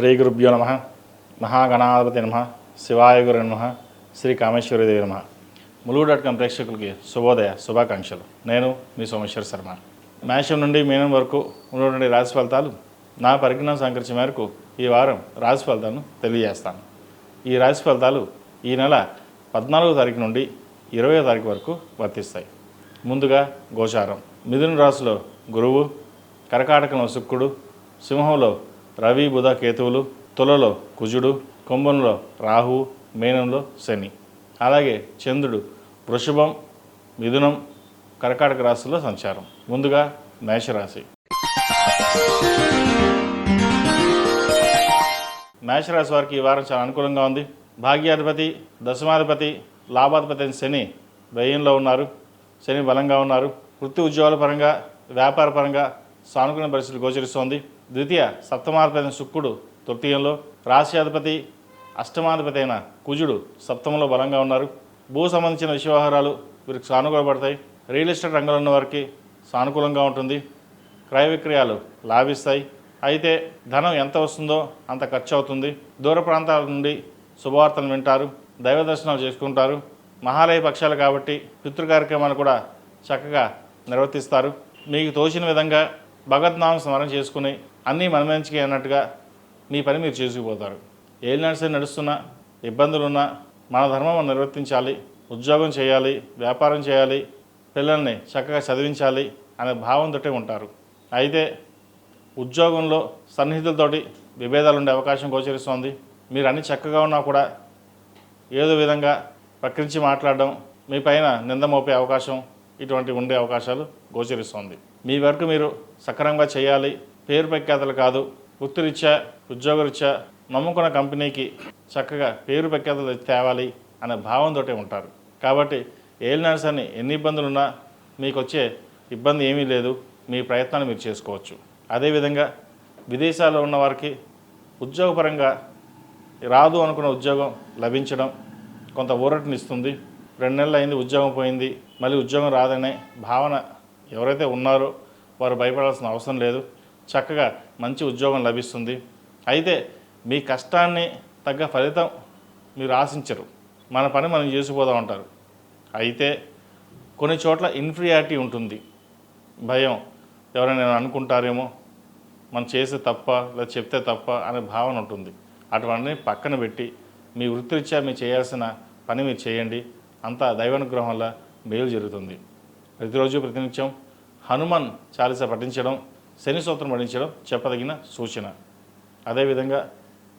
శ్రీ గురుభ్యో నమ. మహాగణాధిపతి నమ. శివాయ గురు నమ. శ్రీ కామేశ్వరదేవి నమ. ములుగు.com ప్రేక్షకులకి శుభోదయ శుభాకాంక్షలు. నేను మీ సోమేశ్వర శర్మ. మేషం నుండి మీనం వరకు ఉన్నటువంటి రాశి ఫలితాలు నా పరిజ్ఞానం సంకరించిన మేరకు ఈ వారం రాశి ఫలితాలను తెలియజేస్తాను. ఈ రాశి ఫలితాలు ఈ నెల 14వ తారీఖు నుండి 20వ తారీఖు వరకు వర్తిస్తాయి. ముందుగా గోచారం. మిథున రాశిలో గురువు, కర్కాటకంలో శుక్రుడు, సింహంలో రవి బుధ కేతువులు, తులలో కుజుడు, కుంభంలో రాహువు, మీనంలో శని. అలాగే చంద్రుడు వృషభం, మిథునం, కర్కాటక రాశిలో సంచారం. ముందుగా మేషరాశి. మేషరాశి వారికి ఈ వారం చాలా అనుకూలంగా ఉంది. భాగ్యాధిపతి, దశమాధిపతి, లాభాధిపతి అయిన శని వ్యయంలో ఉన్నారు. శని బలంగా ఉన్నారు. వృత్తి ఉద్యోగాల పరంగా, వ్యాపార పరంగా సానుకూల పరిస్థితులు గోచరిస్తోంది. ద్వితీయ సప్తమాధిపతి అయిన శుక్రుడు తృతీయంలో, రాశ్యాధిపతి అష్టమాధిపతి అయిన కుజుడు సప్తమంలో బలంగా ఉన్నారు. భూ సంబంధించిన విషయ వ్యవహారాలు వీరికి సానుకూలపడతాయి. రియల్ ఎస్టేట్ రంగంలో ఉన్న వారికి సానుకూలంగా ఉంటుంది. క్రయ విక్రయాలు లాభిస్తాయి. అయితే ధనం ఎంత వస్తుందో అంత ఖర్చు అవుతుంది. దూర ప్రాంతాల నుండి శుభవార్తలు వింటారు. దైవ దర్శనాలు చేసుకుంటారు. మహాలయ పక్షాలు కాబట్టి పితృ కార్యక్రమాలు కూడా చక్కగా నిర్వర్తిస్తారు. మీకు తోచిన విధంగా భగవద్నామం స్మరణ చేసుకుని అన్నీ మనమంచికి అన్నట్టుగా మీ పని మీరు చేసుకుపోతారు. ఏళ్ళు నడుస్తున్నా ఇబ్బందులున్నా మన ధర్మం మనం నిర్వర్తించాలి, ఉద్యోగం చేయాలి, వ్యాపారం చేయాలి, పిల్లల్ని చక్కగా చదివించాలి అనే భావంతో ఉంటారు. అయితే ఉద్యోగంలో సన్నిహితులతోటి విభేదాలు ఉండే అవకాశం గోచరిస్తోంది. మీరు అన్ని చక్కగా ఉన్నా కూడా ఏదో విధంగా ప్రకరించి మాట్లాడడం, మీ పైన నింద మోపే అవకాశం, ఇటువంటి ఉండే అవకాశాలు గోచరిస్తోంది. మీ వరకు మీరు సక్రమంగా చేయాలి, పేరు ప్రఖ్యాతలు కాదు, వృత్తిరీత్యా ఉద్యోగరీత్యా నమ్ముకున్న కంపెనీకి చక్కగా పేరు ప్రఖ్యాతలు తేవాలి అనే భావంతో ఉంటారు. కాబట్టి ఏలినాడ్సని ఎన్ని ఇబ్బందులున్నా మీకు వచ్చే ఇబ్బంది ఏమీ లేదు. మీ ప్రయత్నాన్ని మీరు చేసుకోవచ్చు. అదేవిధంగా విదేశాల్లో ఉన్న వారికి ఉద్యోగపరంగా రాదు అనుకున్న ఉద్యోగం లభించడం కొంత ఊరటనిస్తుంది. 2 నెలలు అయింది ఉద్యోగం పోయింది, మళ్ళీ ఉద్యోగం రాదనే భావన ఎవరైతే ఉన్నారో వారు భయపడాల్సిన అవసరం లేదు. చక్కగా మంచి ఉద్యోగం లభిస్తుంది. అయితే మీ కష్టాన్ని తగ్గ ఫలితం మీరు ఆశించరు. మన పని మనం చేసిపోదాం అంటారు. అయితే కొన్ని చోట్ల ఇన్ఫీరియారిటీ ఉంటుంది. భయం, ఎవరైనా అనుకుంటారేమో, మనం చేసే తప్ప లేదా చెప్తే తప్ప అనే భావన ఉంటుంది. అటువంటిని పక్కన పెట్టి మీ వృత్తిరీత్యా మీరు చేయాల్సిన పని మీరు చేయండి. అంతా దైవానుగ్రహం వల్ల మేలు జరుగుతుంది. ప్రతిరోజు ప్రతినిత్యం హనుమాన్ చాలీస పఠించడం, శని స్తోత్రం పఠించడం చెప్పదగిన సూచన. అదేవిధంగా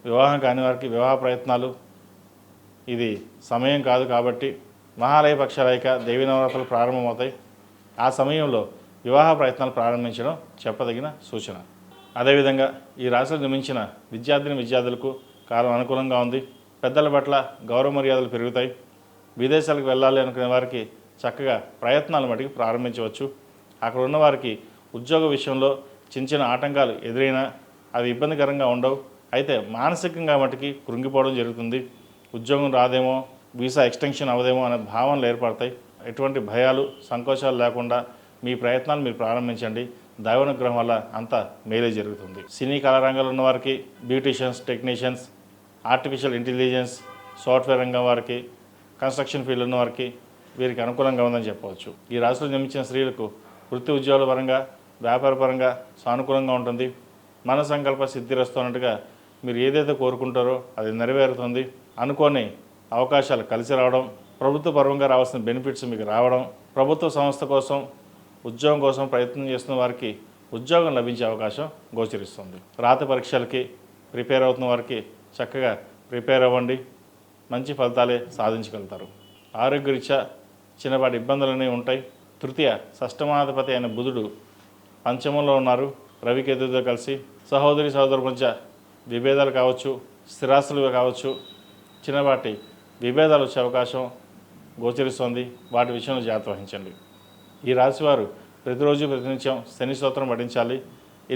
వివాహం కాని వారికి వివాహ ప్రయత్నాలు ఇది సమయం కాదు కాబట్టి మహాలయ పక్షాలైక దేవీ నవరాత్రులు ప్రారంభమవుతాయి. ఆ సమయంలో వివాహ ప్రయత్నాలు ప్రారంభించడం చెప్పదగిన సూచన. అదేవిధంగా ఈ రాశిలో జన్మించిన విద్యార్థులకు కాలం అనుకూలంగా ఉంది. పెద్దల పట్ల గౌరవ మర్యాదలు పెరుగుతాయి. విదేశాలకు వెళ్ళాలి అనుకునే వారికి చక్కగా ప్రయత్నాలు మటుకు ప్రారంభించవచ్చు. అక్కడ ఉన్న వారికి ఉద్యోగ విషయంలో చిన్న ఆటంకాలు ఎదురైనా అవి ఇబ్బందికరంగా ఉండవు. అయితే మానసికంగా మటుకి కృంగిపోవడం జరుగుతుంది. ఉద్యోగం రాదేమో, వీసా ఎక్స్టెన్షన్ అవ్వదేమో అనే భావనలు ఏర్పడతాయి. ఎటువంటి భయాలు సంకోచాలు లేకుండా మీ ప్రయత్నాలు మీరు ప్రారంభించండి. దైవానుగ్రహం వల్ల అంతా మేలే జరుగుతుంది. సినీ కళారంగంలో ఉన్న వారికి, beauticians, technicians, artificial intelligence, software రంగం వారికి, కన్స్ట్రక్షన్ ఫీల్డ్ ఉన్న వారికి వీరికి అనుకూలంగా ఉందని చెప్పవచ్చు. ఈ రాశిలో జన్మించిన స్త్రీలకు వృత్తి ఉద్యోగాల పరంగా, వ్యాపార పరంగా సానుకూలంగా ఉంటుంది. మన సంకల్ప సిద్ధిరస్తున్నట్టుగా మీరు ఏదైతే కోరుకుంటారో అది నెరవేరుతుంది. అనుకోని అవకాశాలు కలిసి రావడం, ప్రభుత్వ పరంగా రావాల్సిన బెనిఫిట్స్ మీకు రావడం, ప్రభుత్వ సంస్థ కోసం ఉద్యోగం కోసం ప్రయత్నం చేస్తున్న వారికి ఉద్యోగం లభించే అవకాశం గోచరిస్తుంది. రాత పరీక్షలకి ప్రిపేర్ అవుతున్న వారికి చక్కగా ప్రిపేర్ అవ్వండి. మంచి ఫలితాలే సాధించగలుగుతారు. ఆరోగ్యరీత్యా చిన్నపాటి ఇబ్బందులన్నీ ఉంటాయి. తృతీయ షష్టమాధిపతి అయిన బుధుడు పంచమంలో ఉన్నారు. రవికేతుతో కలిసి సహోదరుల మధ్య విభేదాలు కావచ్చు, స్థిరాస్తులు కావచ్చు, చిన్నపాటి విభేదాలు వచ్చే అవకాశం గోచరిస్తోంది. వాటి విషయంలో జాగ్రత్త వహించండి. ఈ రాశివారు ప్రతిరోజు ప్రతినిత్యం శని స్తోత్రం పఠించాలి.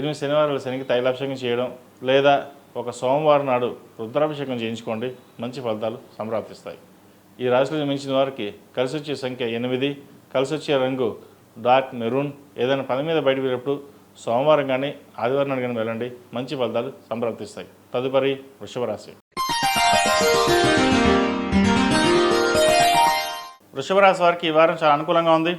8 శనివారాలు శనికి తైలాభిషేకం చేయడం లేదా ఒక సోమవారం నాడు రుద్రాభిషేకం చేయించుకోండి. మంచి ఫలితాలు సంప్రాప్తిస్తాయి. ఈ రాశిలో జన్మించిన వారికి కలిసి వచ్చే సంఖ్య 8, కలిసి వచ్చే రంగు డార్క్ మెరూన్. ఏదైనా పని మీద బయటకు వెళ్ళినప్పుడు సోమవారం కానీ ఆదివారం కానీ వెళ్ళండి. మంచి ఫలితాలు సంప్రాప్తిస్తాయి. తదుపరి వృషభ రాశి. వృషభ రాశి వారికి ఈ వారం చాలా అనుకూలంగా ఉంది.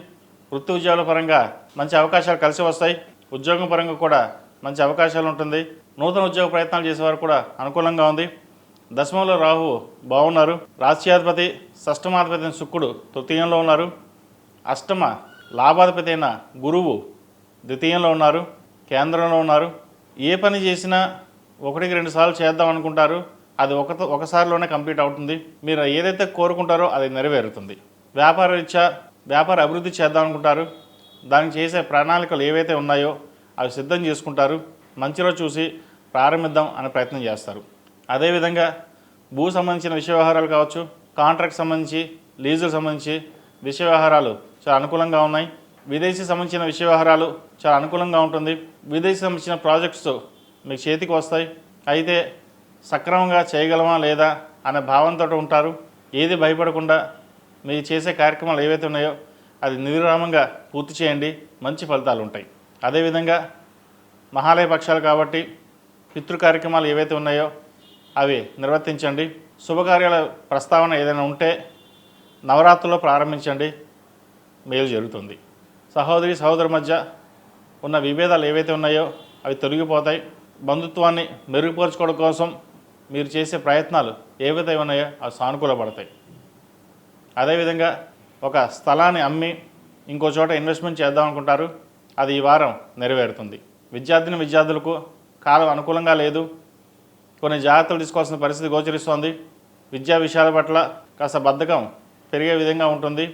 వృత్తి ఉద్యోగాల పరంగా మంచి అవకాశాలు కలిసి వస్తాయి. ఉద్యోగం పరంగా కూడా మంచి అవకాశాలు ఉంటుంది. నూతన ఉద్యోగ ప్రయత్నాలు చేసేవారు కూడా అనుకూలంగా ఉంది. దశమంలో రాహు బాగున్నారు. రాశ్యాధిపతి షష్టమాధిపతి అయిన శుక్రుడు తృతీయంలో ఉన్నారు. అష్టమ లాభాధిపతి అయిన గురువు ద్వితీయంలో ఉన్నారు, కేంద్రంలో ఉన్నారు. ఏ పని చేసినా 1-2 సార్లు చేద్దాం అనుకుంటారు, అది ఒకసారిలోనే కంప్లీట్ అవుతుంది. మీరు ఏదైతే కోరుకుంటారో అది నెరవేరుతుంది. వ్యాపార రీత్యా వ్యాపార అభివృద్ధి చేద్దాం అనుకుంటారు, దానికి చేసే ప్రణాళికలు ఏవైతే ఉన్నాయో అవి సిద్ధం చేసుకుంటారు. మంచి రోజు చూసి ప్రారంభిద్దాం అనే ప్రయత్నం చేస్తారు. అదేవిధంగా భూ సంబంధించిన విషయ వ్యవహారాలు కావచ్చు, కాంట్రాక్ట్ సంబంధించి, లీజులకు సంబంధించి విషయ వ్యవహారాలు చాలా అనుకూలంగా ఉన్నాయి. విదేశీ సంబంధించిన విషయ వ్యవహారాలు చాలా అనుకూలంగా ఉంటుంది. విదేశీ సంబంధించిన ప్రాజెక్ట్స్ మీకు చేతికి వస్తాయి. అయితే సక్రమంగా చేయగలమా లేదా అనే భావంతో ఉంటారు. ఏది భయపడకుండా మీరు చేసే కార్యక్రమాలు ఏవైతే ఉన్నాయో అది నిర్విరామంగా పూర్తి చేయండి, మంచి ఫలితాలు ఉంటాయి. అదేవిధంగా మహాలయ పక్షాలు కాబట్టి పితృ కార్యక్రమాలు ఏవైతే ఉన్నాయో అవి నిర్వర్తించండి. శుభకార్యాల ప్రస్తావన ఏదైనా ఉంటే నవరాత్రుల్లో ప్రారంభించండి, మేలు జరుగుతుంది. సహోదరి సహోదరు మధ్య ఉన్న విభేదాలు ఏవైతే ఉన్నాయో అవి తొలగిపోతాయి. బంధుత్వాన్ని మెరుగుపరుచుకోవడం కోసం మీరు చేసే ప్రయత్నాలు ఏవైతే ఉన్నాయో అవి సానుకూలపడతాయి. అదేవిధంగా ఒక స్థలాన్ని అమ్మి ఇంకో చోట ఇన్వెస్ట్మెంట్ చేద్దాం అనుకుంటారు, అది ఈ వారం నెరవేరుతుంది. విద్యార్థులకు కాలం అనుకూలంగా లేదు, కొన్ని జాగ్రత్తలు తీసుకోవాల్సిన పరిస్థితి గోచరిస్తోంది. విద్యా విషయాల పట్ల కాస్త బద్ధకం పెరిగే విధంగా ఉంటుంది.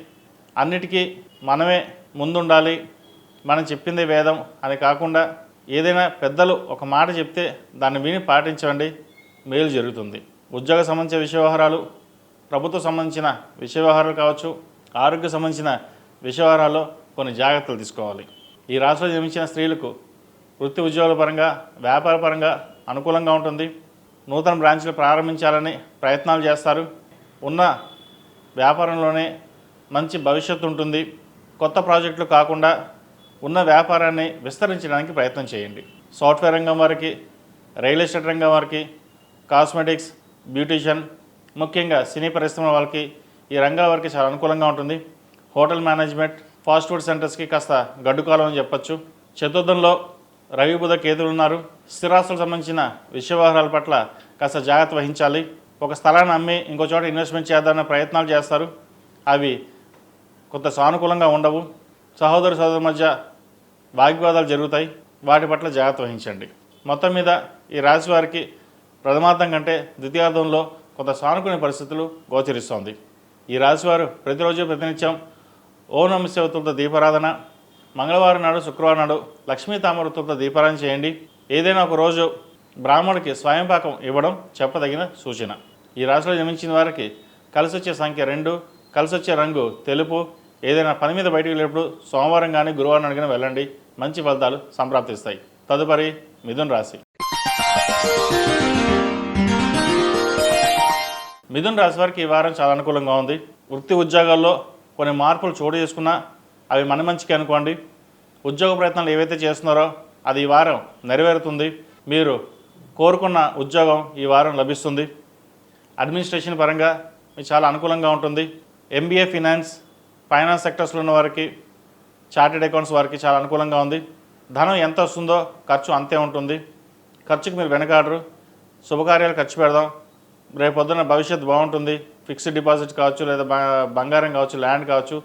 అన్నిటికీ మనమే ముందుండాలి, మనం చెప్పిందే వేదం అని కాకుండా ఏదైనా పెద్దలు ఒక మాట చెప్తే దాన్ని విని పాటించండి, మేలు జరుగుతుంది. ఉద్యోగ సంబంధించిన విషయ వ్యవహారాలు, ప్రభుత్వ సంబంధించిన విషయ వ్యవహారాలు కావచ్చు, ఆరోగ్య సంబంధించిన విషయ వ్యవహారాల్లో కొన్ని జాగ్రత్తలు తీసుకోవాలి. ఈ రాశిలో జన్మించిన స్త్రీలకు వృత్తి ఉద్యోగాల పరంగా, వ్యాపార పరంగా అనుకూలంగా ఉంటుంది. నూతన బ్రాంచ్లు ప్రారంభించాలని ప్రయత్నాలు చేస్తారు. ఉన్న వ్యాపారంలోనే మంచి భవిష్యత్తు ఉంటుంది. కొత్త ప్రాజెక్టులు కాకుండా ఉన్న వ్యాపారాన్ని విస్తరించడానికి ప్రయత్నం చేయండి. సాఫ్ట్వేర్ రంగం వారికి, రియల్ ఎస్టేట్ రంగం వారికి, కాస్మెటిక్స్, బ్యూటీషియన్, ముఖ్యంగా సినీ పరిశ్రమ వాళ్ళకి ఈ రంగాల వారికి చాలా అనుకూలంగా ఉంటుంది. హోటల్ మేనేజ్మెంట్, ఫాస్ట్ ఫుడ్ సెంటర్స్కి కాస్త గడ్డుకాలం అని చెప్పచ్చు. చతుర్థంలో రవి బుధ కేతులు ఉన్నారు. స్థిరాస్తులకు సంబంధించిన విషయ వ్యవహారాల పట్ల కాస్త జాగ్రత్త వహించాలి. ఒక స్థలాన్ని అమ్మి ఇంకో చోట ఇన్వెస్ట్మెంట్ చేద్దామనే ప్రయత్నాలు చేస్తారు, అవి కొంత సానుకూలంగా ఉండవు. సహోదరు మధ్య వాగ్వివాదాలు జరుగుతాయి, వాటి పట్ల జాగ్రత్త వహించండి. మొత్తం మీద ఈ రాశి వారికి ప్రథమార్థం కంటే ద్వితీయార్థంలో కొంత సానుకూల పరిస్థితులు గోచరిస్తోంది. ఈ రాశివారు ప్రతిరోజు ప్రతినిత్యం ఓం నమః శివాయతో దీపారాధన, మంగళవారం నాడు, శుక్రవారం నాడు లక్ష్మీ తామరతో దీపారాధన చేయండి. ఏదైనా ఒక రోజు బ్రాహ్మణుడికి స్వయంపాకం ఇవ్వడం చెప్పదగిన సూచన. ఈ రాశిలో జన్మించిన వారికి కలిసి వచ్చే సంఖ్య 2, కలిసి వచ్చే రంగు తెలుపు. ఏదైనా పని మీద బయటకు వెళ్ళేటప్పుడు సోమవారం కానీ గురువారం నాడు కానీ వెళ్ళండి, మంచి ఫలితాలు సంప్రాప్తిస్తాయి. తదుపరి మిథున రాశి. మిథున రాశి వారికి ఈ వారం చాలా అనుకూలంగా ఉంది. వృత్తి ఉద్యోగాల్లో కొన్ని మార్పులు చోటు చేసుకున్నా అవి మన మంచికి అనుకోండి. ఉద్యోగ ప్రయత్నాలు ఏవైతే చేస్తున్నారో అది ఈ వారం నెరవేరుతుంది. మీరు కోరుకున్న ఉద్యోగం ఈ వారం లభిస్తుంది. అడ్మినిస్ట్రేషన్ పరంగా మీకు చాలా అనుకూలంగా ఉంటుంది. MBA ఫైనాన్స్ సెక్టర్స్లో ఉన్న వారికి, చార్టెడ్ అకౌంట్స్ వారికి చాలా అనుకూలంగా ఉంది. ధనం ఎంత వస్తుందో ఖర్చు అంతే ఉంటుంది. ఖర్చుకు మీరు వెనకాడరు. శుభకార్యాలు ఖర్చు పెడదాం, రేపొద్దున భవిష్యత్తు బాగుంటుంది, ఫిక్స్డ్ డిపాజిట్ కావచ్చు, లేదా బంగారం కావచ్చు, ల్యాండ్ కావచ్చు,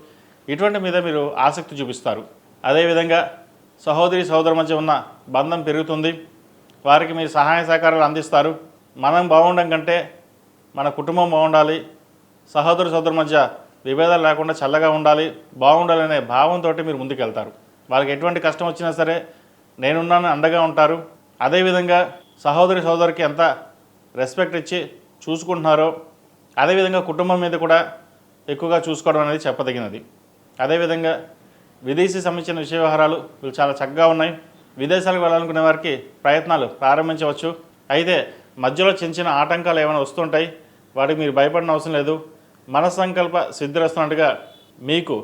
ఇటువంటి మీద మీరు ఆసక్తి చూపిస్తారు. అదేవిధంగా సహోదరు మధ్య ఉన్న బంధం పెరుగుతుంది. వారికి మీరు సహాయ సహకారాలు అందిస్తారు. మనం బాగుండడం కంటే మన కుటుంబం బాగుండాలి, సహోదరు మధ్య విభేదాలు లేకుండా చల్లగా ఉండాలి, బాగుండాలనే భావంతో మీరు ముందుకెళ్తారు. వాళ్ళకి ఎటువంటి కష్టం వచ్చినా సరే నేనున్నాను, అండగా ఉంటారు. అదేవిధంగా సహోదరికి ఎంత రెస్పెక్ట్ ఇచ్చి చూసుకుంటున్నారో అదేవిధంగా కుటుంబం మీద కూడా ఎక్కువగా చూసుకోవడం అనేది చెప్పదగినది. అదేవిధంగా విదేశీ సంబంధించిన విషయ వ్యవహారాలు వీళ్ళు చాలా చక్కగా ఉన్నాయి. విదేశాలకు వెళ్ళాలనుకునే వారికి ప్రయత్నాలు ప్రారంభించవచ్చు. అయితే మధ్యలో చిన్న ఆటంకాలు ఏమైనా వస్తుంటాయి, వాటికి మీరు భయపడిన అవసరం లేదు. మన సంకల్ప సిద్ధిరస్తున్నట్టుగా మీకు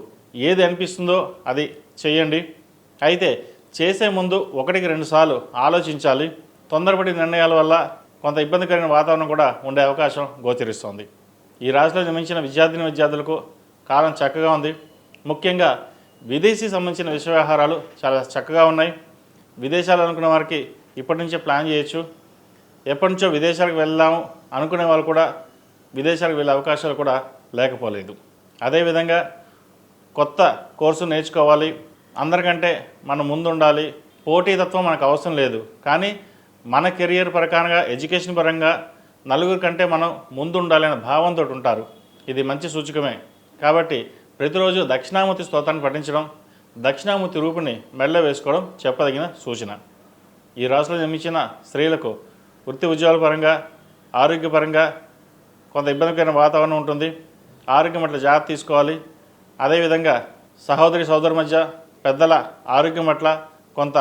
ఏది అనిపిస్తుందో అది చేయండి. అయితే చేసే ముందు 1-2 సార్లు ఆలోచించాలి. తొందరపడి నిర్ణయాల వల్ల కొంత ఇబ్బందికరమైన వాతావరణం కూడా ఉండే అవకాశం గోచరిస్తోంది. ఈ రాశిలో జన్మించిన విద్యార్థులకు కాలం చక్కగా ఉంది. ముఖ్యంగా విదేశీ సంబంధించిన విషయ వ్యవహారాలు చాలా చక్కగా ఉన్నాయి. విదేశాలు అనుకున్న వారికి ఇప్పటి నుంచే ప్లాన్ చేయొచ్చు. ఎప్పటి నుంచో విదేశాలకు వెళ్దాము అనుకునే వాళ్ళు కూడా విదేశాలకు వెళ్ళే అవకాశాలు కూడా లేకపోలేదు. అదేవిధంగా కొత్త కోర్సు నేర్చుకోవాలి, అందరికంటే మనం ముందు ఉండాలి, పోటీతత్వం మనకు అవసరం లేదు, కానీ మన కెరియర్ పరంగా ఎడ్యుకేషన్ పరంగా నలుగురి కంటే మనం ముందు ఉండాలనే భావంతో ఉంటారు. ఇది మంచి సూచకమే. కాబట్టి ప్రతిరోజు దక్షిణామూర్తి స్తోత్రాన్ని పఠించడం, దక్షిణామూర్తి రూపుని మెడలో వేసుకోవడం చెప్పదగిన సూచన. ఈ రాశిలో జన్మించిన స్త్రీలకు వృత్తి ఉద్యోగాల పరంగా ఆరోగ్యపరంగా కొంత ఇబ్బందికరమైన వాతావరణం ఉంటుంది. ఆరోగ్యం పట్ల జాగ్రత్త తీసుకోవాలి. అదేవిధంగా సహోదరి మధ్య పెద్దల ఆరోగ్యం పట్ల కొంత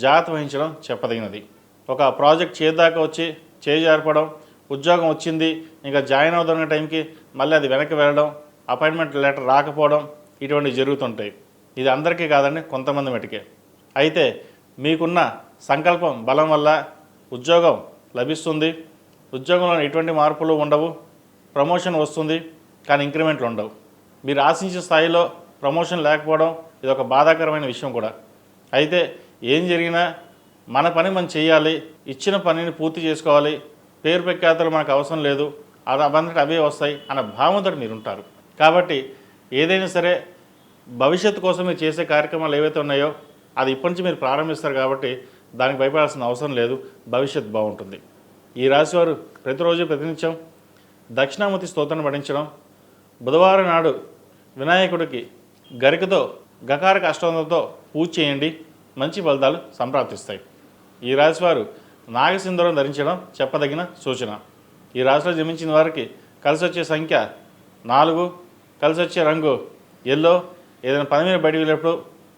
జాగ్రత్త వహించడం చెప్పదగినది. ఒక ప్రాజెక్ట్ చేద్దాకా వచ్చి చేజారిపోవడం, ఉద్యోగం వచ్చింది ఇంకా జాయిన్ అవుతున్న టైంకి మళ్ళీ అది వెనక్కి వెళ్ళడం, అపాయింట్మెంట్ లెటర్ రాకపోవడం, ఇటువంటివి జరుగుతుంటాయి. ఇది అందరికీ కాదండి, కొంతమంది మటుకే. అయితే మీకున్న సంకల్పం బలం వల్ల ఉద్యోగం లభిస్తుంది. ఉద్యోగంలో ఎటువంటి మార్పులు ఉండవు. ప్రమోషన్ వస్తుంది, కానీ ఇంక్రిమెంట్లు ఉండవు. మీరు ఆశించిన స్థాయిలో ప్రమోషన్ లేకపోవడం ఇది ఒక బాధాకరమైన విషయం కూడా. అయితే ఏం జరిగినా మన పని మనం చేయాలి, ఇచ్చిన పనిని పూర్తి చేసుకోవాలి. పేరు ప్రఖ్యాతులు మనకు అవసరం లేదు, అది అబంతటి అవే వస్తాయి అన్న భావంతో మీరు ఉంటారు. కాబట్టి ఏదైనా సరే భవిష్యత్తు కోసం మీరు చేసే కార్యక్రమాలు ఏవైతే ఉన్నాయో అది ఇప్పటి నుంచి మీరు ప్రారంభిస్తారు. కాబట్టి దానికి భయపడాల్సిన అవసరం లేదు, భవిష్యత్తు బాగుంటుంది. ఈ రాశివారు ప్రతిరోజు ప్రతినిత్యం దక్షిణామూర్తి స్తోత్రాన్ని పఠించడం, బుధవారం నాడు వినాయకుడికి గరికతో గకారక అష్టోత్తరంతో పూజ చేయండి, మంచి ఫలితాలు సంప్రాప్తిస్తాయి. ఈ రాశివారు నాగసింధూరం ధరించడం చెప్పదగిన సూచన. ఈ రాశిలో జన్మించిన వారికి కలిసి వచ్చే సంఖ్య 4, కలిసి వచ్చే రంగు ఎల్లో. ఏదైనా పని మీద బయటికి వెళ్ళినప్పుడు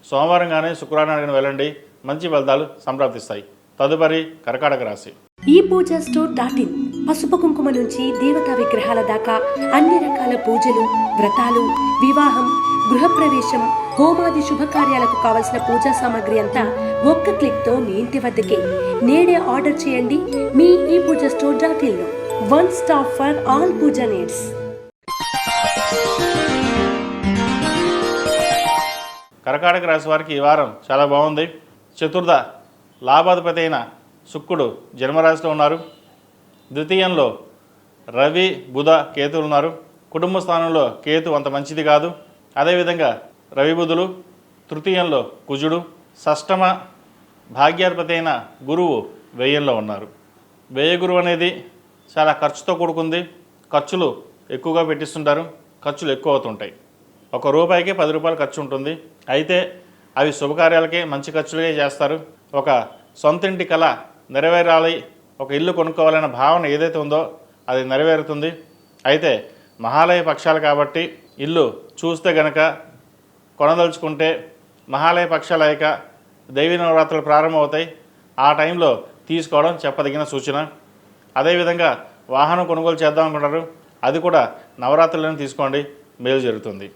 సోమవారం కానీ శుక్రవారం కానీ వెళ్ళండి, మంచి ఫలితాలు సంప్రాప్తిస్తాయి. తదుపరి కర్కాటక రాశి. ఈ పూజా స్టోర్ .in పసుపు కుంకుమ నుంచి దేవతా విగ్రహాల దాకా అన్ని రకాల పూజలు, వ్రతాలు, వివాహం, గృహప్రవేశం, హోమాది శుభకార్యాలకు కావలసిన పూజా సామాగ్రి అంతా ఒక్క క్లిక్తో మీ ఇంటి వద్దకే. నేడే ఆర్డర్ చేయండి మీ ఈ పూజా స్టోర్ .in లో. One stop for all Puja needs. కర్కాటక రాశి వారికి ఈ వారం చాలా బాగుంది. చతుర్థ లాభాధిపతి అయిన శుక్రుడు జన్మరాశిలో ఉన్నారు. ద్వితీయంలో రవి, బుధ, కేతువులు ఉన్నారు. కుటుంబ స్థానంలో కేతు అంత మంచిది కాదు. అదేవిధంగా రవి, బుధులు. తృతీయంలో కుజుడు. షష్టమ భాగ్యాధిపతి అయిన గురువు వ్యయంలో ఉన్నారు. వ్యయ గురువు అనేది చాలా ఖర్చుతో కూడుకుంది. ఖర్చులు ఎక్కువగా పెట్టిస్తుంటారు, ఖర్చులు ఎక్కువ అవుతుంటాయి. ₹1కి ₹10 ఖర్చు ఉంటుంది. అయితే అవి శుభకార్యాలకే మంచి ఖర్చులే చేస్తారు. ఒక సొంత ఇంటి కళ నెరవేరాలి, ఒక ఇల్లు కొనుక్కోవాలనే భావన ఏదైతే ఉందో అది నెరవేరుతుంది. అయితే మహాలయ పక్షాలు కాబట్టి ఇల్లు చూస్తే గనక కొనదలుచుకుంటే మహాలయ పక్షాలు అయ్యాక దైవీ నవరాత్రులు ప్రారంభమవుతాయి. ఆ టైంలో తీసుకోవడం చెప్పదగిన సూచన. అదేవిధంగా వాహనం కొనుగోలు చేద్దాం అనుకుంటారు, అది కూడా నవరాత్రులను తీసుకోండి, మేలు జరుగుతుంది.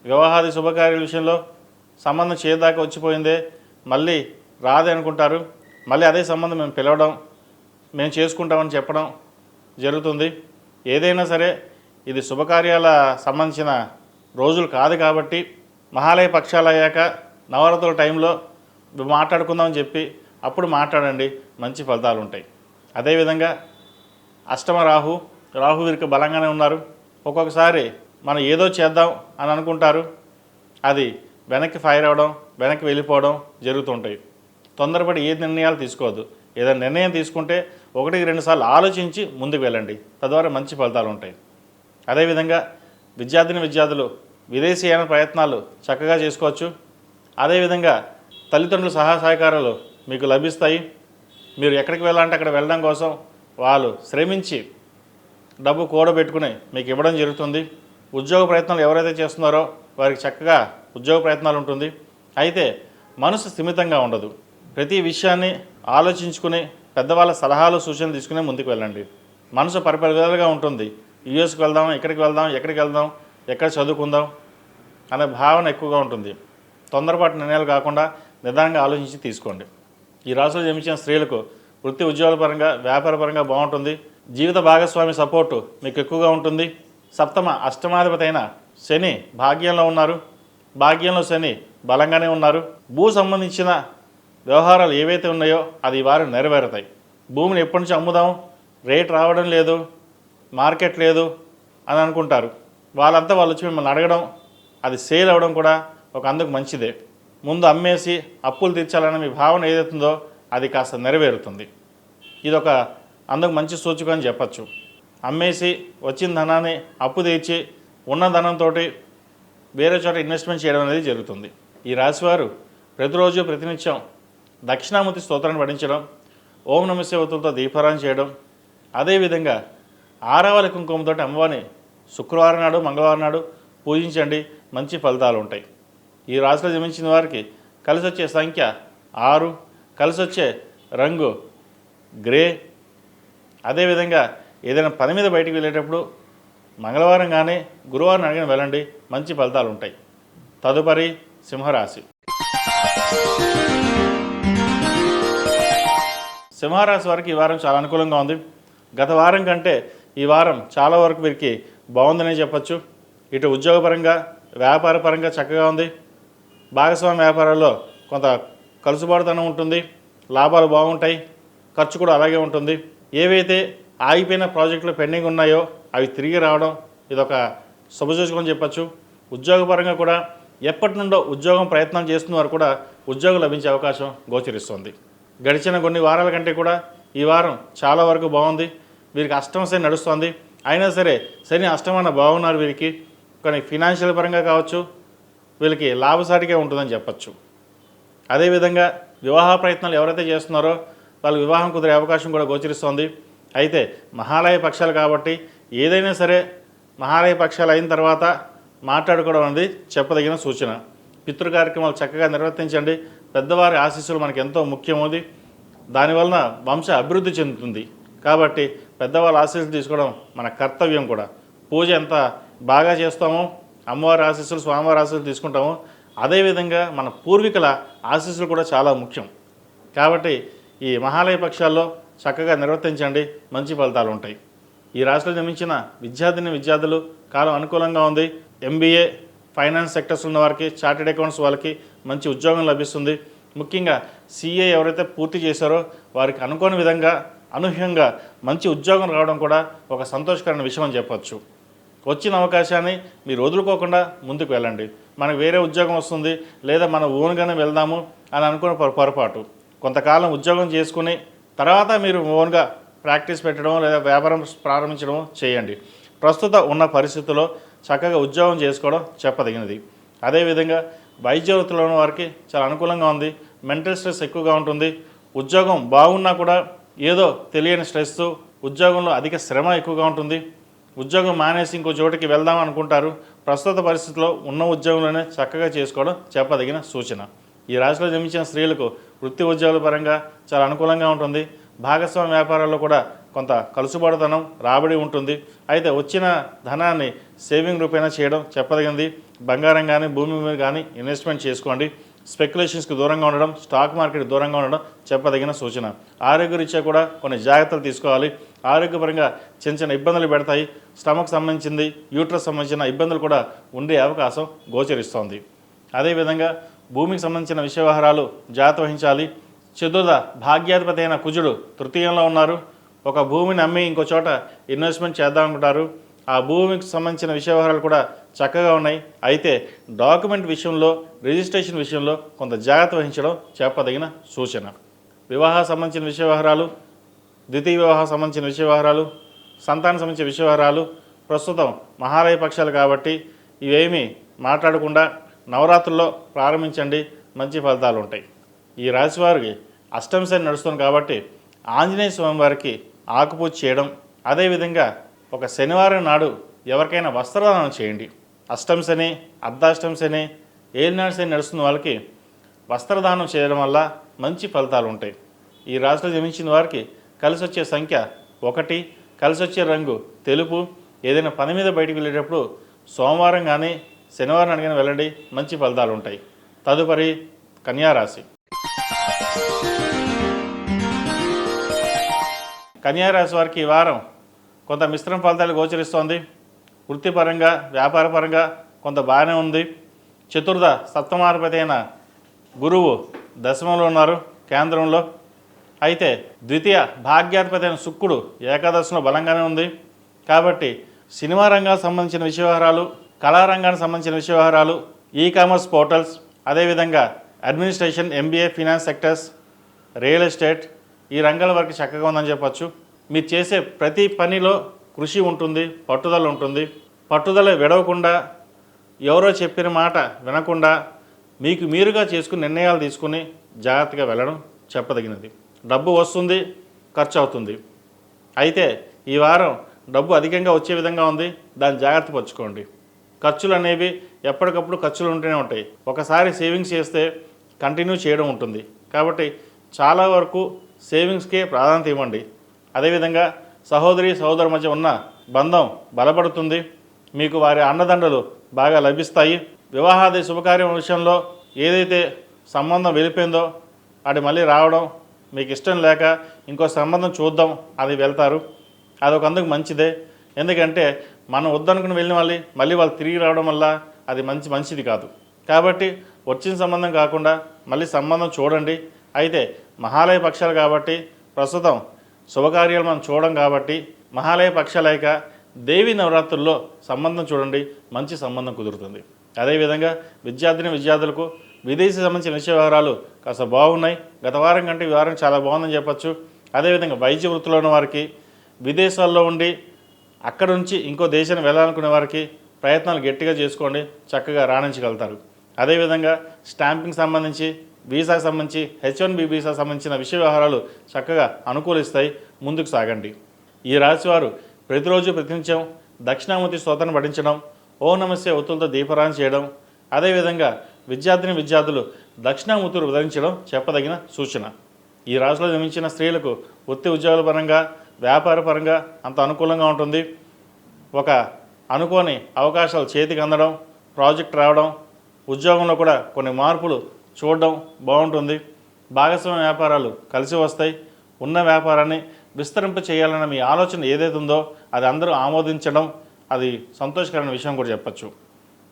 వివాహాది శుభకార్యాల విషయంలో సంబంధం చేదాకా వచ్చిపోయిందే, మళ్ళీ రాదే అనుకుంటారు. మళ్ళీ అదే సంబంధం మేము పిలవడం, మేము చేసుకుంటామని చెప్పడం జరుగుతుంది. ఏదైనా సరే ఇది శుభకార్యాల సంబంధించిన రోజులు కాదు కాబట్టి మహాలయ పక్షాలు అయ్యాక నవరాత్రుల టైంలో మాట్లాడుకుందామని చెప్పి అప్పుడు మాట్లాడండి, మంచి ఫలితాలు ఉంటాయి. అదేవిధంగా అష్టమ రాహు వీరికి బలంగానే ఉన్నారు. ఒక్కొక్కసారి మనం ఏదో చేద్దాం అని అనుకుంటారు, అది వెనక్కి ఫైర్ అవ్వడం, వెనక్కి వెళ్ళిపోవడం జరుగుతుంటాయి. తొందరపడి ఏ నిర్ణయాలు తీసుకోవద్దు. ఏదైనా నిర్ణయం తీసుకుంటే 1-2 సార్లు ఆలోచించి ముందుకు వెళ్ళండి, తద్వారా మంచి ఫలితాలు ఉంటాయి. అదేవిధంగా విద్యార్థులు విదేశీయాన ప్రయత్నాలు చక్కగా చేసుకోవచ్చు. అదేవిధంగా తల్లిదండ్రుల సహాయకారాలు మీకు లభిస్తాయి. మీరు ఎక్కడికి వెళ్ళాలంటే అక్కడ వెళ్ళడం కోసం వాళ్ళు శ్రమించి డబ్బు కూడబెట్టుకుని మీకు ఇవ్వడం జరుగుతుంది. ఉద్యోగ ప్రయత్నాలు ఎవరైతే చేస్తున్నారో వారికి చక్కగా ఉద్యోగ ప్రయత్నాలు ఉంటుంది. అయితే మనసు స్థిమితంగా ఉండదు. ప్రతి విషయాన్ని ఆలోచించుకుని పెద్దవాళ్ళ సలహాలు సూచనలు తీసుకుని ముందుకు వెళ్ళండి. మనసు పరిపరివిధాలుగా ఉంటుంది. యూఎస్కి వెళ్దాం, ఎక్కడికి వెళ్దాం, ఎక్కడ చదువుకుందాం అనే భావన ఎక్కువగా ఉంటుంది. తొందరపాటు నిర్ణయాలు కాకుండా నిదానంగా ఆలోచించి తీసుకోండి. ఈ రాశిలో జన్మించిన స్త్రీలకు వృత్తి ఉద్యోగాల పరంగా వ్యాపార పరంగా బాగుంటుంది. జీవిత భాగస్వామి సపోర్టు మీకు ఎక్కువగా ఉంటుంది. సప్తమ అష్టమాధిపతి అయిన శని భాగ్యంలో ఉన్నారు. భాగ్యంలో శని బలంగానే ఉన్నారు. భూ సంబంధించిన వ్యవహారాలు ఏవైతే ఉన్నాయో అది ఈ వారం నెరవేరుతాయి. భూమిని ఎప్పటి నుంచి అమ్ముదాం, రేట్ రావడం లేదు, మార్కెట్ లేదు అని అనుకుంటారు. వాళ్ళంతా వాళ్ళు వచ్చి మిమ్మల్ని అడగడం, అది సేల్ అవ్వడం కూడా ఒక అందుకు మంచిదే. ముందు అమ్మేసి అప్పులు తీర్చాలనే మీ భావన ఏదైతుందో అది కాస్త నెరవేరుతుంది. ఇదొక అందుకు మంచి సూచక అని చెప్పచ్చు. అమ్మేసి వచ్చిన ధనాన్ని అప్పు తీర్చి ఉన్న ధనంతో వేరే చోట ఇన్వెస్ట్మెంట్ చేయడం అనేది జరుగుతుంది. ఈ రాశివారు ప్రతిరోజు ప్రతినిత్యం దక్షిణామూర్తి స్తోత్రాన్ని పఠించడం, ఓం నమస్తే ఒత్తులతో దీపారాధన చేయడం, అదేవిధంగా ఆరావళి కుంకుమతో అమ్మవారిని శుక్రవారం నాడు మంగళవారం నాడు పూజించండి. మంచి ఫలితాలు ఉంటాయి. ఈ రాశిలో జన్మించిన వారికి కలిసి వచ్చే సంఖ్య 6, కలిసి వచ్చే రంగు గ్రే. అదేవిధంగా ఏదైనా పని మీద బయటికి వెళ్ళేటప్పుడు మంగళవారం కానీ గురువారం అడిగిన వెళ్ళండి, మంచి ఫలితాలు ఉంటాయి. తదుపరి సింహరాశి. సింహరాశి వారికి ఈ వారం చాలా అనుకూలంగా ఉంది. గత వారం కంటే ఈ వారం చాలా వరకు వీరికి బాగుందనే చెప్పచ్చు. ఇటు ఉద్యోగపరంగా వ్యాపార పరంగా చక్కగా ఉంది. భాగస్వామ్య వ్యాపారాల్లో కొంత కలుసుబాటుతనం ఉంటుంది. లాభాలు బాగుంటాయి. ఖర్చు కూడా అలాగే ఉంటుంది. ఏవైతే ఆగిపోయిన ప్రాజెక్టులు పెండింగ్ ఉన్నాయో అవి తిరిగి రావడం ఇదొక శుభసూచకం చెప్పచ్చు. ఉద్యోగపరంగా కూడా ఎప్పటి నుండో ఉద్యోగం ప్రయత్నం చేస్తున్న వారు కూడా ఉద్యోగం లభించే అవకాశం గోచరిస్తుంది. గడిచిన కొన్ని వారాల కంటే కూడా ఈ వారం చాలా వరకు బాగుంది. వీరికి అష్టమ శని నడుస్తుంది. అయినా సరే శని అష్టమాన బాగున్నారు వీరికి. కానీ ఫినాన్షియల్ పరంగా కావచ్చు వీళ్ళకి లాభసాటిగా ఉంటుందని చెప్పచ్చు. అదేవిధంగా వివాహ ప్రయత్నాలు ఎవరైతే చేస్తున్నారో వాళ్ళు వివాహం కుదిరే అవకాశం కూడా గోచరిస్తోంది. అయితే మహాలయ పక్షాలు కాబట్టి ఏదైనా సరే మహాలయ పక్షాలు అయిన తర్వాత మాట్లాడుకోవడం అనేది చెప్పదగిన సూచన. పితృ కార్యక్రమాలు చక్కగా నిర్వర్తించండి. పెద్దవారి ఆశీస్సులు మనకు ఎంతో ముఖ్యమవుతుంది. దానివలన వంశ అభివృద్ధి చెందుతుంది. కాబట్టి పెద్దవాళ్ళ ఆశీస్సులు తీసుకోవడం మన కర్తవ్యం కూడా. పూజ ఎంత బాగా చేస్తామో, అమ్మవారి ఆశీస్సులు స్వామివారి ఆశీస్సులు తీసుకుంటామో, అదేవిధంగా మన పూర్వీకుల ఆశీస్సులు కూడా చాలా ముఖ్యం. కాబట్టి ఈ మహాలయ పక్షాల్లో చక్కగా నిర్వర్తించండి, మంచి ఫలితాలు ఉంటాయి. ఈ రాశిలో జన్మించిన విద్యార్థులు కాలం అనుకూలంగా ఉంది. MBA ఫైనాన్స్ సెక్టర్స్ ఉన్న వారికి, చార్టెడ్ అకౌంట్స్ వాళ్ళకి మంచి ఉద్యోగం లభిస్తుంది. ముఖ్యంగా CA ఎవరైతే పూర్తి చేశారో వారికి అనుకోని విధంగా అనూహ్యంగా మంచి ఉద్యోగం రావడం కూడా ఒక సంతోషకరమైన విషయం అని చెప్పచ్చు. వచ్చిన అవకాశాన్ని మీరు వదులుకోకుండా ముందుకు వెళ్ళండి. మనకు వేరే ఉద్యోగం వస్తుంది లేదా మనం ఓన్గానే వెళ్దాము అని అనుకున్న పొరపాటు. కొంతకాలం ఉద్యోగం చేసుకుని తర్వాత మీరు ఓన్గా ప్రాక్టీస్ పెట్టడం లేదా వ్యాపారం ప్రారంభించడం చేయండి. ప్రస్తుత ఉన్న పరిస్థితుల్లో చక్కగా ఉద్యోగం చేసుకోవడం చెప్పదగినది. అదేవిధంగా వైద్య వృత్తిలో ఉన్న వారికి చాలా అనుకూలంగా ఉంది. మెంటల్ స్ట్రెస్ ఎక్కువగా ఉంటుంది. ఉద్యోగం బాగున్నా కూడా ఏదో తెలియని స్ట్రెస్, ఉద్యోగంలో అధిక శ్రమ ఎక్కువగా ఉంటుంది. ఉద్యోగం మానేసి ఇంకో చోటికి వెళ్దాం అనుకుంటారు. ప్రస్తుత పరిస్థితిలో ఉన్న ఉద్యోగంలోనే చక్కగా చేసుకోవడం చెప్పదగిన సూచన. ఈ రాశిలో జన్మించిన స్త్రీలకు వృత్తి ఉద్యోగాల పరంగా చాలా అనుకూలంగా ఉంటుంది. భాగస్వామ్య వ్యాపారాల్లో కూడా కొంత కలుసుబాటుతనం రాబడి ఉంటుంది. అయితే వచ్చిన ధనాన్ని సేవింగ్ రూపేణా చేయడం చెప్పదగినది. బంగారం కానీ భూమి మీద కానీ ఇన్వెస్ట్మెంట్ చేసుకోండి. స్పెక్యులేషన్స్కి దూరంగా ఉండడం, స్టాక్ మార్కెట్ దూరంగా ఉండడం చెప్పదగిన సూచన. ఆరోగ్యరీత్యా కూడా కొన్ని జాగ్రత్తలు తీసుకోవాలి. ఆరోగ్యపరంగా చిన్న ఇబ్బందులు పెడతాయి. స్టమక్ సంబంధించింది, యూట్రస్ సంబంధించిన ఇబ్బందులు కూడా ఉండే అవకాశం గోచరిస్తోంది. అదేవిధంగా భూమికి సంబంధించిన విషయ వ్యవహారాలు జాగ్రత్త వహించాలి. చతుర్థ భాగ్యాధిపతి అయిన కుజుడు తృతీయంలో ఉన్నారు. ఒక భూమిని అమ్మి ఇంకో చోట ఇన్వెస్ట్మెంట్ చేద్దామనుకుంటారు. ఆ భూమికి సంబంధించిన విషయ వ్యవహారాలు కూడా చక్కగా ఉన్నాయి. అయితే డాక్యుమెంట్ విషయంలో, రిజిస్ట్రేషన్ విషయంలో కొంత జాగ్రత్త వహించడం చెప్పదగిన సూచన. వివాహ సంబంధించిన విషయ వ్యవహారాలు, ద్వితీయ వివాహ సంబంధించిన విషయ వ్యవహారాలు, సంతానం సంబంధించిన విషయ వ్యవహారాలు ప్రస్తుతం మహాలయ పక్షాలు కాబట్టి ఇవేమీ మాట్లాడకుండా నవరాత్రుల్లో ప్రారంభించండి, మంచి ఫలితాలు ఉంటాయి. ఈ రాశి వారికి అష్టమ శని నడుస్తుంది కాబట్టి ఆంజనేయ స్వామి వారికి ఆకుపూజ చేయడం, అదేవిధంగా ఒక శనివారం నాడు ఎవరికైనా వస్త్రదానం చేయండి. అష్టమ శని, అర్ధాష్టమ శని, ఏలినాడు శని నడుస్తున్న వాళ్ళకి వస్త్రదానం చేయడం వల్ల మంచి ఫలితాలు ఉంటాయి. ఈ రాశిలో జన్మించిన వారికి కలిసి వచ్చే సంఖ్య 1, కలిసి వచ్చే రంగు తెలుపు. ఏదైనా పని మీద బయటికి వెళ్ళేటప్పుడు సోమవారం కానీ శనివారం అడిగిన వెళ్ళండి, మంచి ఫలితాలు ఉంటాయి. తదుపరి కన్యారాశి. కన్యా రాశి వారికి ఈ వారం కొంత మిశ్రమ ఫలితాలు గోచరిస్తోంది. వృత్తిపరంగా వ్యాపారపరంగా కొంత బాగానే ఉంది. చతుర్థ సప్తమాధిపతి అయిన గురువు దశమంలో ఉన్నారు, కేంద్రంలో. అయితే ద్వితీయ భాగ్యాధిపతి అయిన శుక్రుడు ఏకాదశిలో బలంగానే ఉంది. కాబట్టి సినిమా రంగానికి సంబంధించిన విషయ వ్యవహారాలు, కళారంగానికి సంబంధించిన విషయ వ్యవహారాలు, ఈ-కామర్స్ పోర్టల్స్, అదేవిధంగా administration, MBA, finance sectors, real estate, ఈ రంగాల వరకు చక్కగా ఉందని చెప్పచ్చు. మీరు చేసే ప్రతి పనిలో కృషి ఉంటుంది, పట్టుదల ఉంటుంది. పట్టుదల విడవకుండా, ఎవరో చెప్పిన మాట వినకుండా మీకు మీరుగా చేసుకుని నిర్ణయాలు తీసుకుని జాగ్రత్తగా వెళ్ళడం చెప్పదగినది. డబ్బు వస్తుంది, ఖర్చు అవుతుంది. అయితే ఈ వారం డబ్బు అధికంగా వచ్చే విధంగా ఉంది, దాన్ని జాగ్రత్త పరచుకోండి. ఖర్చులు అనేవి ఎప్పటికప్పుడు ఖర్చులు ఉంటూనే ఉంటాయి. ఒకసారి సేవింగ్స్ చేస్తే కంటిన్యూ చేయడం ఉంటుంది. కాబట్టి చాలా వరకు సేవింగ్స్కే ప్రాధాన్యత ఇవ్వండి. అదేవిధంగా సహోదరి సహోదరు మధ్య ఉన్న బంధం బలపడుతుంది. మీకు వారి అండదండలు బాగా లభిస్తాయి. వివాహాది శుభకార్యం విషయంలో ఏదైతే సంబంధం వెళ్ళిపోయిందో అది మళ్ళీ రావడం, మీకు ఇష్టం లేక ఇంకో సంబంధం చూద్దాం అది వెళ్తారు. అదొక అందుకు మంచిదే. ఎందుకంటే మనం వద్దనుకుని వెళ్ళిన మళ్ళీ వాళ్ళు తిరిగి రావడం వల్ల అది మంచిది కాదు. కాబట్టి వచ్చిన సంబంధం కాకుండా మళ్ళీ సంబంధం చూడండి. అయితే మహాలయ పక్షాలు కాబట్టి ప్రస్తుతం శుభకార్యాలు మనం చూడడం కాబట్టి మహాలయ పక్షాలైక దేవి నవరాత్రుల్లో సంబంధం చూడండి, మంచి సంబంధం కుదురుతుంది. అదేవిధంగా విద్యార్థులకు విదేశీ సంబంధించిన విషయ వ్యవహారాలు కాస్త బాగున్నాయి. గత వారం కంటే ఈ వారం చాలా బాగుందని చెప్పచ్చు. అదేవిధంగా వైద్య వృత్తిలో ఉన్న వారికి, విదేశాల్లో ఉండి అక్కడ నుంచి ఇంకో దేశానికి వెళ్ళాలనుకునే వారికి ప్రయత్నాలు గట్టిగా చేసుకోండి, చక్కగా రాణించగలుగుతారు. అదేవిధంగా స్టాంపింగ్ సంబంధించి, వీసాకు సంబంధించి, H1B వీసా సంబంధించిన విషయ వ్యవహారాలు చక్కగా అనుకూలిస్తాయి. ముందుకు సాగండి. ఈ రాశివారు ప్రతిరోజు ప్రతినిత్యం దక్షిణామూర్తి స్తోత్రాన్ని పఠించడం, ఓం నమస్తే ఒత్తులతో దీపారాధన చేయడం, అదేవిధంగా విద్యార్థులు దక్షిణామూర్తులు ధరించడం చెప్పదగిన సూచన. ఈ రాశిలో జన్మించిన స్త్రీలకు వృత్తి ఉద్యోగాల పరంగా, వ్యాపార పరంగా అంత అనుకూలంగా ఉంటుంది. ఒక అనుకోని అవకాశాలు చేతికి అందడం, ప్రాజెక్ట్ రావడం, ఉద్యోగంలో కూడా కొన్ని మార్పులు చూడడం బాగుంటుంది. భాగస్వామ్య వ్యాపారాలు కలిసి వస్తాయి. ఉన్న వ్యాపారాన్ని విస్తరింప చేయాలన్న మీ ఆలోచన ఏదైతే ఉందో అది అందరూ ఆమోదించడం, అది సంతోషకరమైన విషయం కూడా చెప్పచ్చు.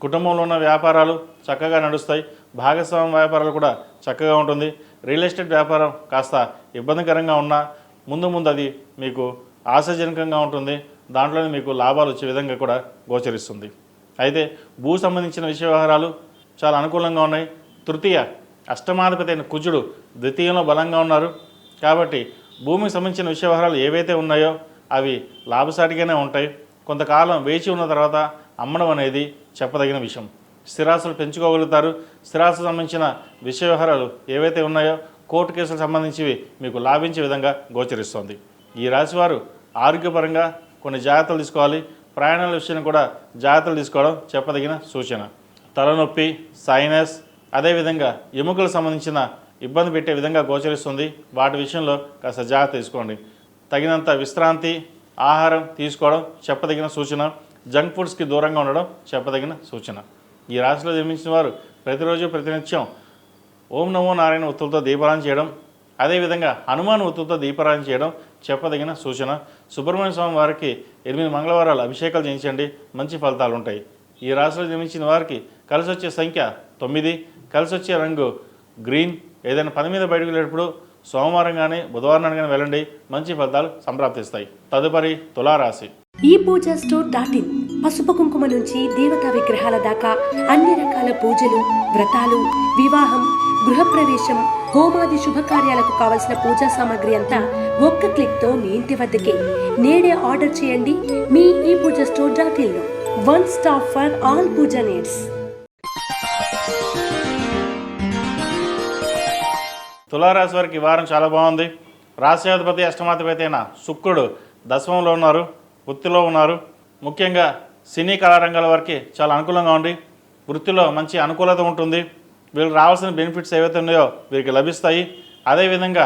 కుటుంబంలో ఉన్న వ్యాపారాలు చక్కగా నడుస్తాయి. భాగస్వామ్య వ్యాపారాలు కూడా చక్కగా ఉంటుంది. రియల్ ఎస్టేట్ వ్యాపారం కాస్త ఇబ్బందికరంగా ఉన్నా ముందు అది మీకు ఆశాజనకంగా ఉంటుంది. దాంట్లోనే మీకు లాభాలు వచ్చే విధంగా కూడా గోచరిస్తుంది. అయితే భూ సంబంధించిన విషయ వ్యవహారాలు చాలా అనుకూలంగా ఉన్నాయి. తృతీయ అష్టమాధిపతి అయిన కుజుడు ద్వితీయంలో బలంగా ఉన్నారు. కాబట్టి భూమికి సంబంధించిన విషయ వ్యవహారాలు ఏవైతే ఉన్నాయో అవి లాభసాటిగానే ఉంటాయి. కొంతకాలం వేచి ఉన్న తర్వాత అమ్మడం అనేది చెప్పదగిన విషయం. స్థిరాస్తులు పెంచుకోగలుగుతారు. స్థిరాస్తులకు సంబంధించిన విషయ వ్యవహారాలు ఏవైతే ఉన్నాయో కోర్టు కేసులకు సంబంధించివి మీకు లాభించే విధంగా గోచరిస్తోంది. ఈ రాశివారు ఆరోగ్యపరంగా కొన్ని జాగ్రత్తలు తీసుకోవాలి. ప్రయాణాల విషయం కూడా జాగ్రత్తలు తీసుకోవడం చెప్పదగిన సూచన. తలనొప్పి, సైనస్, అదేవిధంగా ఎముకలకు సంబంధించిన ఇబ్బంది పెట్టే విధంగా గోచరిస్తుంది. వాటి విషయంలో కాస్త జాగ్రత్త తీసుకోండి. తగినంత విశ్రాంతి, ఆహారం తీసుకోవడం చెప్పదగిన సూచన. జంక్ ఫుడ్స్కి దూరంగా ఉండడం చెప్పదగిన సూచన. ఈ రాశిలో జన్మించిన వారు ప్రతిరోజు ప్రతినిత్యం ఓం నమో నారాయణ ఒత్తులతో దీపారాధన చేయడం, అదేవిధంగా హనుమాన్ ఒత్తులతో దీపారాధన చేయడం చెప్పదగిన సూచన. సుబ్రహ్మణ్య స్వామి వారికి 8 మంగళవారాలు అభిషేకాలు చేయించండి, మంచి ఫలితాలు ఉంటాయి. ఈ రాశిలో జన్మించిన వారికి కలిసి వచ్చే సంఖ్య 9, కలిసి వచ్చే రంగు గ్రీన్. ఏదైనా పని మీద బయటకు వెళ్ళేటప్పుడు సోమవారం కానీ బుధవారం కానీ వెళ్ళండి, మంచి ఫలితాలు సంప్రాప్తిస్తాయి. తదుపరి తులారాశి. ఈ పూజ స్టోర్.in పసుపు కుంకుమ నుంచి దేవతా విగ్రహాల దాకా అన్ని రకాల పూజలు, వ్రతాలు, వివాహం, గృహప్రవేశం, హోమాది శుభకార్యాలకు కావలసిన పూజా సామాగ్రి అంతా ఒక్క క్లిక్తో మీ ఇంటి వద్దకే. నేడే ఆర్డర్ చేయండి మీ ఈ పూజ స్టోర్.in లో. One stop for all Puja needs. తులారాశి వారికి ఈ వారం చాలా బాగుంది. రాశ్యాధిపతి అష్టమాధిపతి అయిన శుక్రుడు దశమంలో ఉన్నారు, వృత్తిలో ఉన్నారు. ముఖ్యంగా సినీ కళారంగాల వారికి చాలా అనుకూలంగా ఉంది. వృత్తిలో మంచి అనుకూలత ఉంటుంది. వీళ్ళకి రావాల్సిన బెనిఫిట్స్ ఏవైతే ఉన్నాయో వీరికి లభిస్తాయి. అదేవిధంగా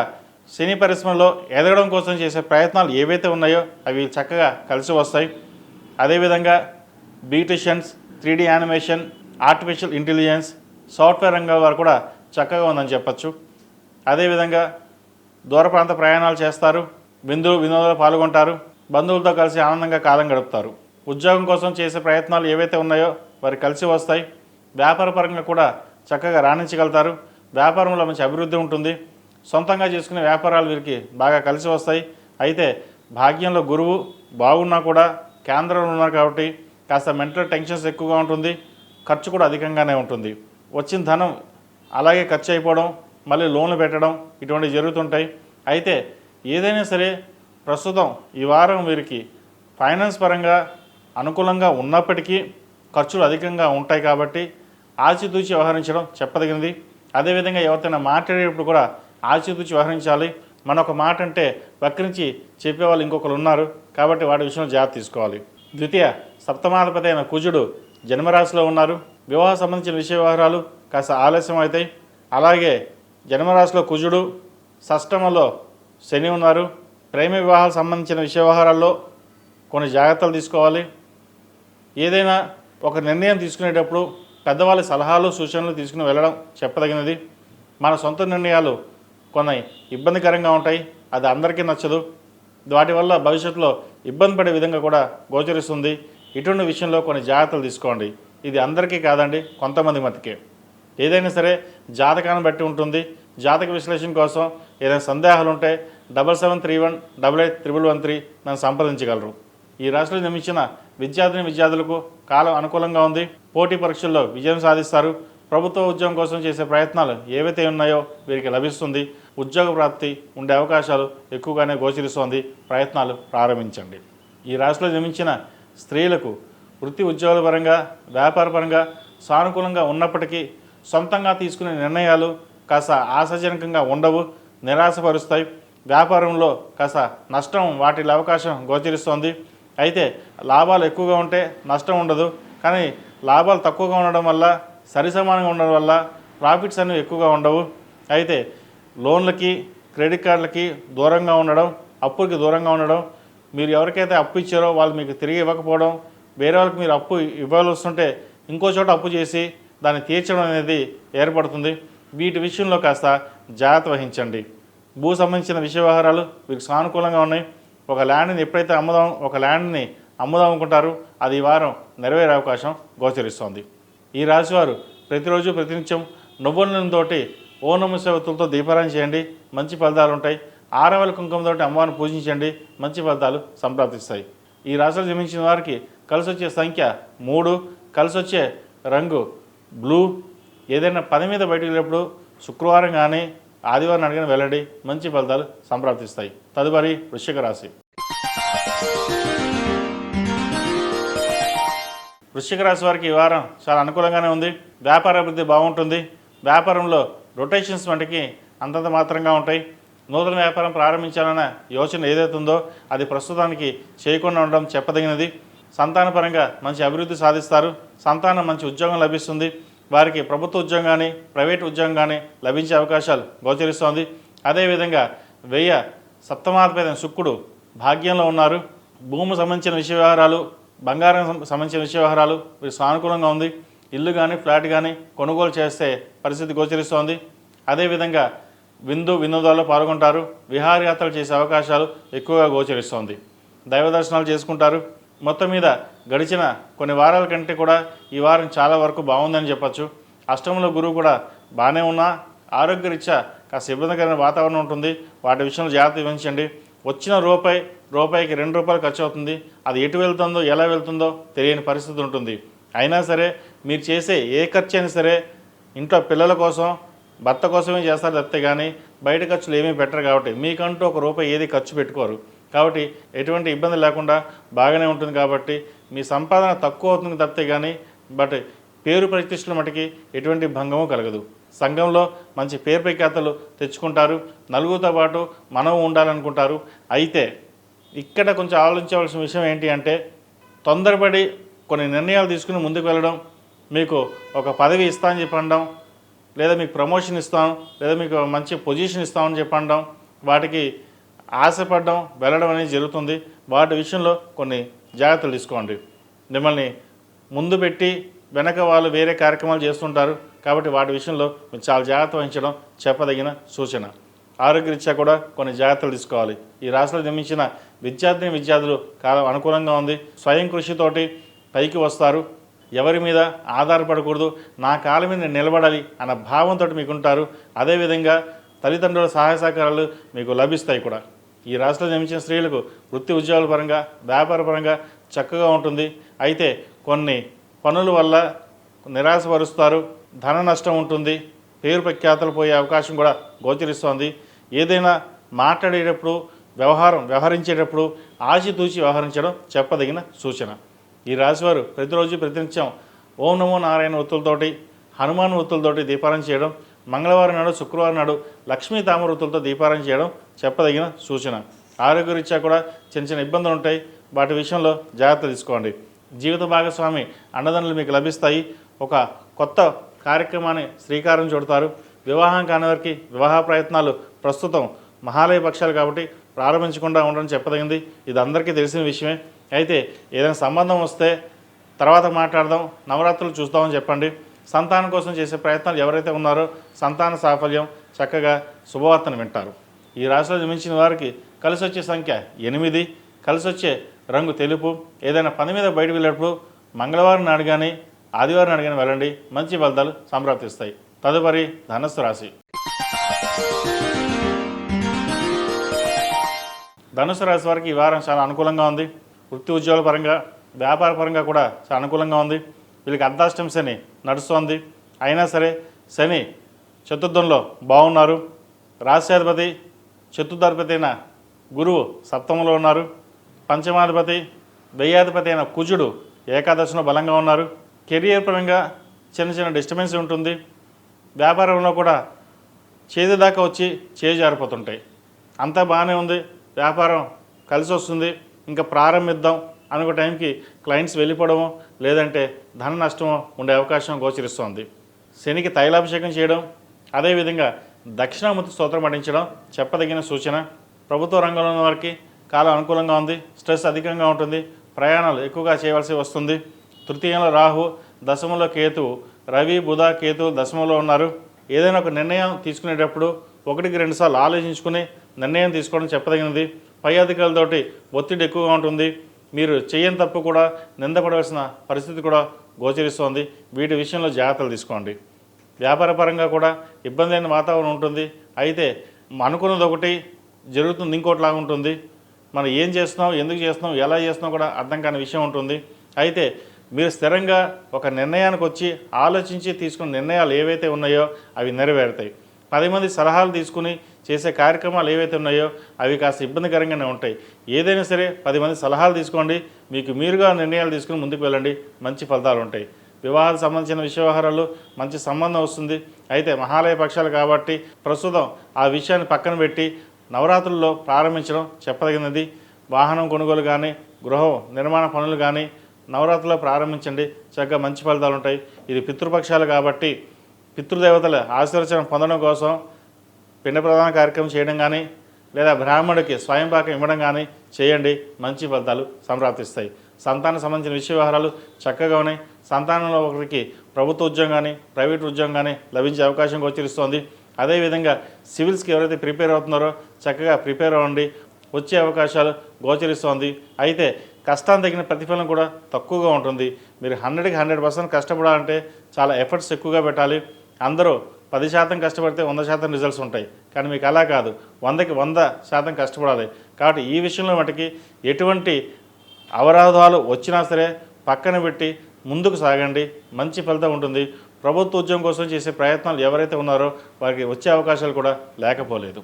సినీ పరిశ్రమలో ఎదగడం కోసం చేసే ప్రయత్నాలు ఏవైతే ఉన్నాయో అవి చక్కగా కలిసి వస్తాయి. అదేవిధంగా beauticians, 3D animation, artificial intelligence, software రంగాల వారు కూడా చక్కగా ఉందని చెప్పచ్చు. అదేవిధంగా దూర ప్రాంత ప్రయాణాలు చేస్తారు. విందు వినోదాలు పాల్గొంటారు. బంధువులతో కలిసి ఆనందంగా కాలం గడుపుతారు. ఉద్యోగం కోసం చేసే ప్రయత్నాలు ఏవైతే ఉన్నాయో వారి కలిసి వస్తాయి. వ్యాపార పరంగా కూడా చక్కగా రాణించగలుగుతారు. వ్యాపారంలో మంచి అభివృద్ధి ఉంటుంది. సొంతంగా చేసుకునే వ్యాపారాలు వీరికి బాగా కలిసి వస్తాయి. అయితే భాగ్యంలో గురువు బాగున్నా కూడా కేంద్రంలో ఉన్నారు కాబట్టి కాస్త మెంటల్ టెన్షన్స్ ఎక్కువగా ఉంటుంది. ఖర్చు కూడా అధికంగానే ఉంటుంది. వచ్చిన ధనం అలాగే ఖర్చు అయిపోవడం, మళ్ళీ లోన్లు పెట్టడం ఇటువంటివి జరుగుతుంటాయి. అయితే ఏదైనా సరే ప్రస్తుతం ఈ వారం వీరికి ఫైనాన్స్ పరంగా అనుకూలంగా ఉన్నప్పటికీ ఖర్చులు అధికంగా ఉంటాయి కాబట్టి ఆచితూచి వ్యవహరించడం చెప్పదగినది. అదేవిధంగా ఎవరితోనైనా మాట్లాడేటప్పుడు కూడా ఆచితూచి వ్యవహరించాలి. మన ఒక మాట అంటే వక్రించి చెప్పేవాళ్ళు ఇంకొకరు ఉన్నారు కాబట్టి వాటి విషయంలో జాగ్రత్త తీసుకోవాలి. ద్వితీయ సప్తమాధిపతి అయిన కుజుడు జన్మరాశిలో ఉన్నారు. వివాహ సంబంధించిన విషయ వ్యవహారాలు కాస్త ఆలస్యం అవుతాయి. అలాగే జన్మరాశిలో కుజుడు, షష్టమంలో శని ఉన్నారు. ప్రేమ వివాహాలకు సంబంధించిన విషయ వ్యవహారాల్లో కొన్ని జాగ్రత్తలు తీసుకోవాలి. ఏదైనా ఒక నిర్ణయం తీసుకునేటప్పుడు పెద్దవాళ్ళ సలహాలు సూచనలు తీసుకుని వెళ్ళడం చెప్పదగినది. మన సొంత నిర్ణయాలు కొన్ని ఇబ్బందికరంగా ఉంటాయి. అది అందరికీ నచ్చదు. వాటి వల్ల భవిష్యత్తులో ఇబ్బంది పడే విధంగా కూడా గోచరిస్తుంది. ఇటువంటి విషయంలో కొన్ని జాగ్రత్తలు తీసుకోండి. ఇది అందరికీ కాదండి, కొంతమంది మతికే. ఏదైనా సరే జాతకాన్ని బట్టి ఉంటుంది. జాతక విశ్లేషణ కోసం ఏదైనా సందేహాలు ఉంటే 7731881113 నన్ను సంప్రదించగలరు. ఈ రాశిలో జన్మించిన విద్యార్థులకు కాలం అనుకూలంగా ఉంది. పోటీ పరీక్షల్లో విజయం సాధిస్తారు. ప్రభుత్వ ఉద్యోగం కోసం చేసే ప్రయత్నాలు ఏవైతే ఉన్నాయో వీరికి లభిస్తుంది. ఉద్యోగ ప్రాప్తి ఉండే అవకాశాలు ఎక్కువగానే గోచరిస్తోంది. ప్రయత్నాలు ప్రారంభించండి. ఈ రాశిలో జన్మించిన స్త్రీలకు వృత్తి ఉద్యోగాల పరంగా వ్యాపార పరంగా సానుకూలంగా ఉన్నప్పటికీ సొంతంగా తీసుకునే నిర్ణయాలు కాస్త ఆశాజనకంగా ఉండవు, నిరాశపరుస్తాయి. వ్యాపారంలో కాస్త నష్టం వాటిల్ అవకాశం గోచరిస్తోంది. అయితే లాభాలు ఎక్కువగా ఉంటే నష్టం ఉండదు. కానీ లాభాలు తక్కువగా ఉండడం వల్ల, సరిసమానంగా ఉండడం వల్ల ప్రాఫిట్స్ అనేవి ఎక్కువగా ఉండవు. అయితే లోన్లకి క్రెడిట్ కార్డులకి దూరంగా ఉండడం, అప్పులకి దూరంగా ఉండడం, మీరు ఎవరికైతే అప్పు ఇచ్చారో వాళ్ళు మీకు తిరిగి ఇవ్వకపోవడం, వేరే వాళ్ళకి మీరు అప్పు ఇవ్వాల్సి వస్తుంటే ఇంకో చోట అప్పు చేసి దాన్ని తీర్చడం అనేది ఏర్పడుతుంది. వీటి విషయంలో కాస్త జాగ్రత్త వహించండి. భూ సంబంధించిన విషయ వ్యవహారాలు వీరికి సానుకూలంగా ఉన్నాయి. ఒక ల్యాండ్ని ఎప్పుడైతే ఒక ల్యాండ్ని అమ్ముదాం అనుకుంటారు అది ఈ వారం నెరవేరే అవకాశం గోచరిస్తోంది. ఈ రాశివారు ప్రతిరోజు ప్రతినిత్యం నువ్వుల నూనెతోటి ఓ నమశివతులతో దీపారాయణ చేయండి, మంచి ఫలితాలు ఉంటాయి. ఆరవల కుంకుమతోటి అమ్మవారిని పూజించండి, మంచి ఫలితాలు సంప్రాప్తిస్తాయి. ఈ రాశిలో జన్మించిన వారికి కలిసి వచ్చే సంఖ్య 3, కలిసి వచ్చే రంగు బ్లూ. ఏదైనా పని మీద బయటకు వెళ్ళినప్పుడు శుక్రవారం కానీ ఆదివారం అడిగిన వెళ్ళండి, మంచి ఫలితాలు సంప్రాప్తిస్తాయి. తదుపరి వృశ్చిక రాశి. వృశ్చిక రాశి వారికి ఈ వారం చాలా అనుకూలంగానే ఉంది. వ్యాపార అభివృద్ధి బాగుంటుంది. వ్యాపారంలో రొటేషన్స్ వంటికి అంతంత మాత్రంగా ఉంటాయి. నూతన వ్యాపారం ప్రారంభించాలన్న యోచన ఏదైతే ఉందో అది ప్రస్తుతానికి చేయకుండా ఉండడం చెప్పదగినది. సంతానపరంగా మంచి అభివృద్ధి సాధిస్తారు. సంతానం మంచి ఉద్యోగం లభిస్తుంది. వారికి ప్రభుత్వ ఉద్యోగం కానీ ప్రైవేట్ ఉద్యోగం కానీ లభించే అవకాశాలు గోచరిస్తోంది. అదేవిధంగా సప్తమాధిపతి శుక్రుడు భాగ్యంలో ఉన్నారు. భూమి సంబంధించిన విషయ వ్యవహారాలు, బంగారం సంబంధించిన విషయ వ్యవహారాలు వీరు సానుకూలంగా ఉంది. ఇల్లు కానీ ఫ్లాట్ కానీ కొనుగోలు చేస్తే పరిస్థితి గోచరిస్తోంది. అదేవిధంగా వినోదాల్లో పాల్గొంటారు. విహారయాత్రలు చేసే అవకాశాలు ఎక్కువగా గోచరిస్తోంది. దైవ దర్శనాలు చేసుకుంటారు. మొత్తం మీద గడిచిన కొన్ని వారాల కంటే కూడా ఈ వారం చాలా వరకు బాగుందని చెప్పచ్చు. అష్టమంలో గురువు కూడా బాగానే ఉన్నా ఆరోగ్యరీత్యా కాస్త ఇబ్బందికరమైన వాతావరణం ఉంటుంది. వాటి విషయంలో జాగ్రత్త వహించండి. వచ్చిన రూపాయికి 2 రూపాయలు ఖర్చు అవుతుంది. అది ఎటు వెళ్తుందో ఎలా వెళ్తుందో తెలియని పరిస్థితి ఉంటుంది. అయినా సరే మీరు చేసే ఏ ఖర్చు అయినా సరే ఇంట్లో పిల్లల కోసం భర్త కోసమే చేస్తారు తప్పితే కానీ బయట ఖర్చులు ఏమీ పెట్టరు. కాబట్టి మీకంటూ ఒక రూపాయి ఏది ఖర్చు పెట్టుకోరు. కాబట్టి ఎటువంటి ఇబ్బంది లేకుండా బాగానే ఉంటుంది. కాబట్టి మీ సంపాదన తక్కువ అవుతుంది తప్పితే కానీ బట్ పేరు ప్రతిష్టల మటుకి ఎటువంటి భంగము కలగదు. సంఘంలో మంచి పేరు ప్రఖ్యాతలు తెచ్చుకుంటారు. నలుగురితో పాటు మనం ఉండాలనుకుంటారు. అయితే ఇక్కడ కొంచెం ఆలోచించవలసిన విషయం ఏంటి అంటే తొందరపడి కొన్ని నిర్ణయాలు తీసుకుని ముందుకు వెళ్ళడం, మీకు ఒక పదవి ఇస్తామని చెప్పడం, లేదా మీకు ప్రమోషన్ ఇస్తాం, లేదా మీకు మంచి పొజిషన్ ఇస్తామని చెప్పడం, వాటికి ఆశపడడం వెళ్ళడం అనేది జరుగుతుంది. వాటి విషయంలో కొన్ని జాగ్రత్తలు తీసుకోండి. మిమ్మల్ని ముందు పెట్టి వెనక వాళ్ళు వేరే కార్యక్రమాలు చేస్తుంటారు. కాబట్టి వాటి విషయంలో మీరు చాలా జాగ్రత్త వహించడం చెప్పదగిన సూచన. ఆరోగ్యరీత్యా కూడా కొన్ని జాగ్రత్తలు తీసుకోవాలి. ఈ రాశిలో జన్మించిన విద్యార్థులు కాలం అనుకూలంగా ఉంది. స్వయం కృషితోటి పైకి వస్తారు. ఎవరి మీద ఆధారపడకూడదు, నా కాళ్ళ మీద నేను నిలబడాలి అన్న భావంతో మీకు ఉంటారు. అదేవిధంగా తల్లిదండ్రుల సహాయ సహకారాలు మీకు లభిస్తాయి కూడా. ఈ రాశిలో జన్మించిన స్త్రీలకు వృత్తి ఉద్యోగాల పరంగా వ్యాపార పరంగా చక్కగా ఉంటుంది. అయితే కొన్ని పనుల వల్ల నిరాశపరుస్తారు, ధన నష్టం ఉంటుంది, పేరు ప్రఖ్యాతలు పోయే అవకాశం కూడా గోచరిస్తోంది. ఏదైనా మాట్లాడేటప్పుడు వ్యవహరించేటప్పుడు ఆచితూచి వ్యవహరించడం చెప్పదగిన సూచన. ఈ రాశివారు ప్రతిరోజు ప్రతినిత్యం ఓం నమో నారాయణ ఒత్తులతోటి హనుమాన్ ఒత్తులతోటి దీపారాయణ చేయడం, మంగళవారం నాడు శుక్రవారం నాడు లక్ష్మీ తామర ఒత్తులతో దీపారాయణ చేయడం చెప్పదగిన సూచన. ఆరోగ్యరీత్యా కూడా చిన్న చిన్న ఇబ్బందులు ఉంటాయి, వాటి విషయంలో జాగ్రత్త తీసుకోండి. జీవిత భాగస్వామి అండదండలు మీకు లభిస్తాయి. ఒక కొత్త కార్యక్రమాన్ని శ్రీకారం చుడతారు. వివాహం కాని వారికి వివాహ ప్రయత్నాలు ప్రస్తుతం మహాలయ పక్షాలు కాబట్టి ప్రారంభించకుండా ఉండడం చెప్పదగింది. ఇది అందరికీ తెలిసిన విషయమే. అయితే ఏదైనా సంబంధం వస్తే తర్వాత మాట్లాడదాం, నవరాత్రులు చూస్తామని చెప్పండి. సంతానం కోసం చేసే ప్రయత్నాలు ఎవరైతే ఉన్నారో సంతాన సాఫల్యం, చక్కగా శుభవార్తను వింటారు. ఈ రాశిలో జన్మించిన వారికి కలిసి వచ్చే సంఖ్య 8, కలిసి వచ్చే రంగు తెలుపు. ఏదైనా పని మీద బయటకు వెళ్ళేటప్పుడు మంగళవారం నాడు కానీ ఆదివారం నాడు కానీ వెళ్ళండి, మంచి ఫలితాలు సంప్రాప్తిస్తాయి. తదుపరి ధనుస్సు రాశి. ధనుసు రాశి వారికి ఈ వారం చాలా అనుకూలంగా ఉంది. వృత్తి ఉద్యోగాల పరంగా వ్యాపార పరంగా కూడా చాలా అనుకూలంగా ఉంది. వీళ్ళకి అర్ధాష్టమ శని నడుస్తోంది. అయినా సరే శని చతుర్థంలో బాగున్నారు. రాశ్యాధిపతి చతుర్థాధిపతి అయిన గురువు సప్తమంలో ఉన్నారు. పంచమాధిపతి వ్యయాధిపతి అయిన కుజుడు ఏకాదశిలో బలంగా ఉన్నారు. కెరియర్ పరంగా చిన్న చిన్న డిస్టర్బెన్స్ ఉంటుంది. వ్యాపారంలో కూడా చేతి దాకా వచ్చి చేజారిపోతుంటాయి. అంతా బాగానే ఉంది, వ్యాపారం కలిసి వస్తుంది, ఇంకా ప్రారంభిద్దాం అనుకో టైంకి క్లయింట్స్ వెళ్ళిపోవడమో లేదంటే ధన నష్టమో ఉండే అవకాశం గోచరిస్తోంది. శనికి తైలాభిషేకం చేయడం, అదేవిధంగా దక్షిణామూర్తి స్తోత్రం పఠించడం చెప్పదగిన సూచన. ప్రభుత్వ రంగంలో ఉన్న వారికి కాలం అనుకూలంగా ఉంది. స్ట్రెస్ అధికంగా ఉంటుంది, ప్రయాణాలు ఎక్కువగా చేయవలసి వస్తుంది. తృతీయంలో రాహు, దశమంలో కేతువు, రవి బుధ కేతువు దశమంలో ఉన్నారు. ఏదైనా ఒక నిర్ణయం తీసుకునేటప్పుడు 1-2 సార్లు ఆలోచించుకుని నిర్ణయం తీసుకోవడం చెప్పదగినది. పై అధికారులతోటి ఒత్తిడి ఎక్కువగా ఉంటుంది. మీరు చేయని తప్పు కూడా నిందపడవలసిన పరిస్థితి కూడా గోచరిస్తోంది. వీటి విషయంలో జాగ్రత్తలు తీసుకోండి. వ్యాపార పరంగా కూడా ఇబ్బంది అయిన వాతావరణం ఉంటుంది. అయితే అనుకున్నది ఒకటి జరుగుతుంది, ఇంకోటిలాగా ఉంటుంది. మనం ఏం చేస్తున్నాం, ఎందుకు చేస్తున్నాం, ఎలా చేస్తున్నాం కూడా అర్థం కాని విషయం ఉంటుంది. అయితే మీరు స్థిరంగా ఒక నిర్ణయానికి వచ్చి ఆలోచించి తీసుకున్న నిర్ణయాలు ఏవైతే ఉన్నాయో అవి నెరవేరుతాయి. 10 మంది సలహాలు తీసుకుని చేసే కార్యక్రమాలు ఏవైతే ఉన్నాయో అవి కాస్త ఇబ్బందికరంగానే ఉంటాయి. ఏదైనా సరే 10 మంది సలహాలు తీసుకోండి, మీకు మీరుగా నిర్ణయాలు తీసుకుని ముందుకు వెళ్ళండి, మంచి ఫలితాలు ఉంటాయి. వివాహాలకు సంబంధించిన వ్యవహారాలు మంచి సంబంధం వస్తుంది. అయితే మహాలయ పక్షాలు కాబట్టి ప్రస్తుతం ఆ విషయాన్ని పక్కన పెట్టి నవరాత్రుల్లో ప్రారంభించడం చెప్పదగినది. వాహనం కొనుగోలు కానీ గృహ నిర్మాణ పనులు కానీ నవరాత్రుల్లో ప్రారంభించండి, చక్కగా మంచి ఫలితాలు ఉంటాయి. ఇది పితృపక్షాలు కాబట్టి పితృదేవతల ఆశీర్వచనం పొందడం కోసం పిండ ప్రదాన కార్యక్రమం చేయడం కానీ లేదా బ్రాహ్మణుడికి స్వయంపాకం ఇవ్వడం కానీ చేయండి, మంచి ఫలితాలు సంప్రాప్తిస్తాయి. సంతానం సంబంధించిన వ్యవహారాలు చక్కగా ఉన్నాయి. సంతానంలో ఒకరికి ప్రభుత్వ ఉద్యోగం కానీ ప్రైవేట్ ఉద్యోగం కానీ లభించే అవకాశం గోచరిస్తోంది. అదేవిధంగా సివిల్స్కి ఎవరైతే ప్రిపేర్ అవుతున్నారో చక్కగా ప్రిపేర్ అవ్వండి, వచ్చే అవకాశాలు గోచరిస్తోంది. అయితే కష్టానికి తగిన ప్రతిఫలం కూడా తక్కువగా ఉంటుంది. మీరు 100కి 100% కష్టపడాలంటే చాలా ఎఫర్ట్స్ ఎక్కువగా పెట్టాలి. అందరూ 10% కష్టపడితే 100% రిజల్ట్స్ ఉంటాయి. కానీ మీకు అలా కాదు, 100కి 100% కష్టపడాలి. కాబట్టి ఈ విషయంలో మటుకి ఎటువంటి అవరోధాలు వచ్చినా సరే పక్కన పెట్టి ముందుకు సాగండి, మంచి ఫలితం ఉంటుంది. ప్రభుత్వ ఉద్యోగం కోసం చేసే ప్రయత్నాలు ఎవరైతే ఉన్నారో వారికి వచ్చే అవకాశాలు కూడా లేకపోలేదు.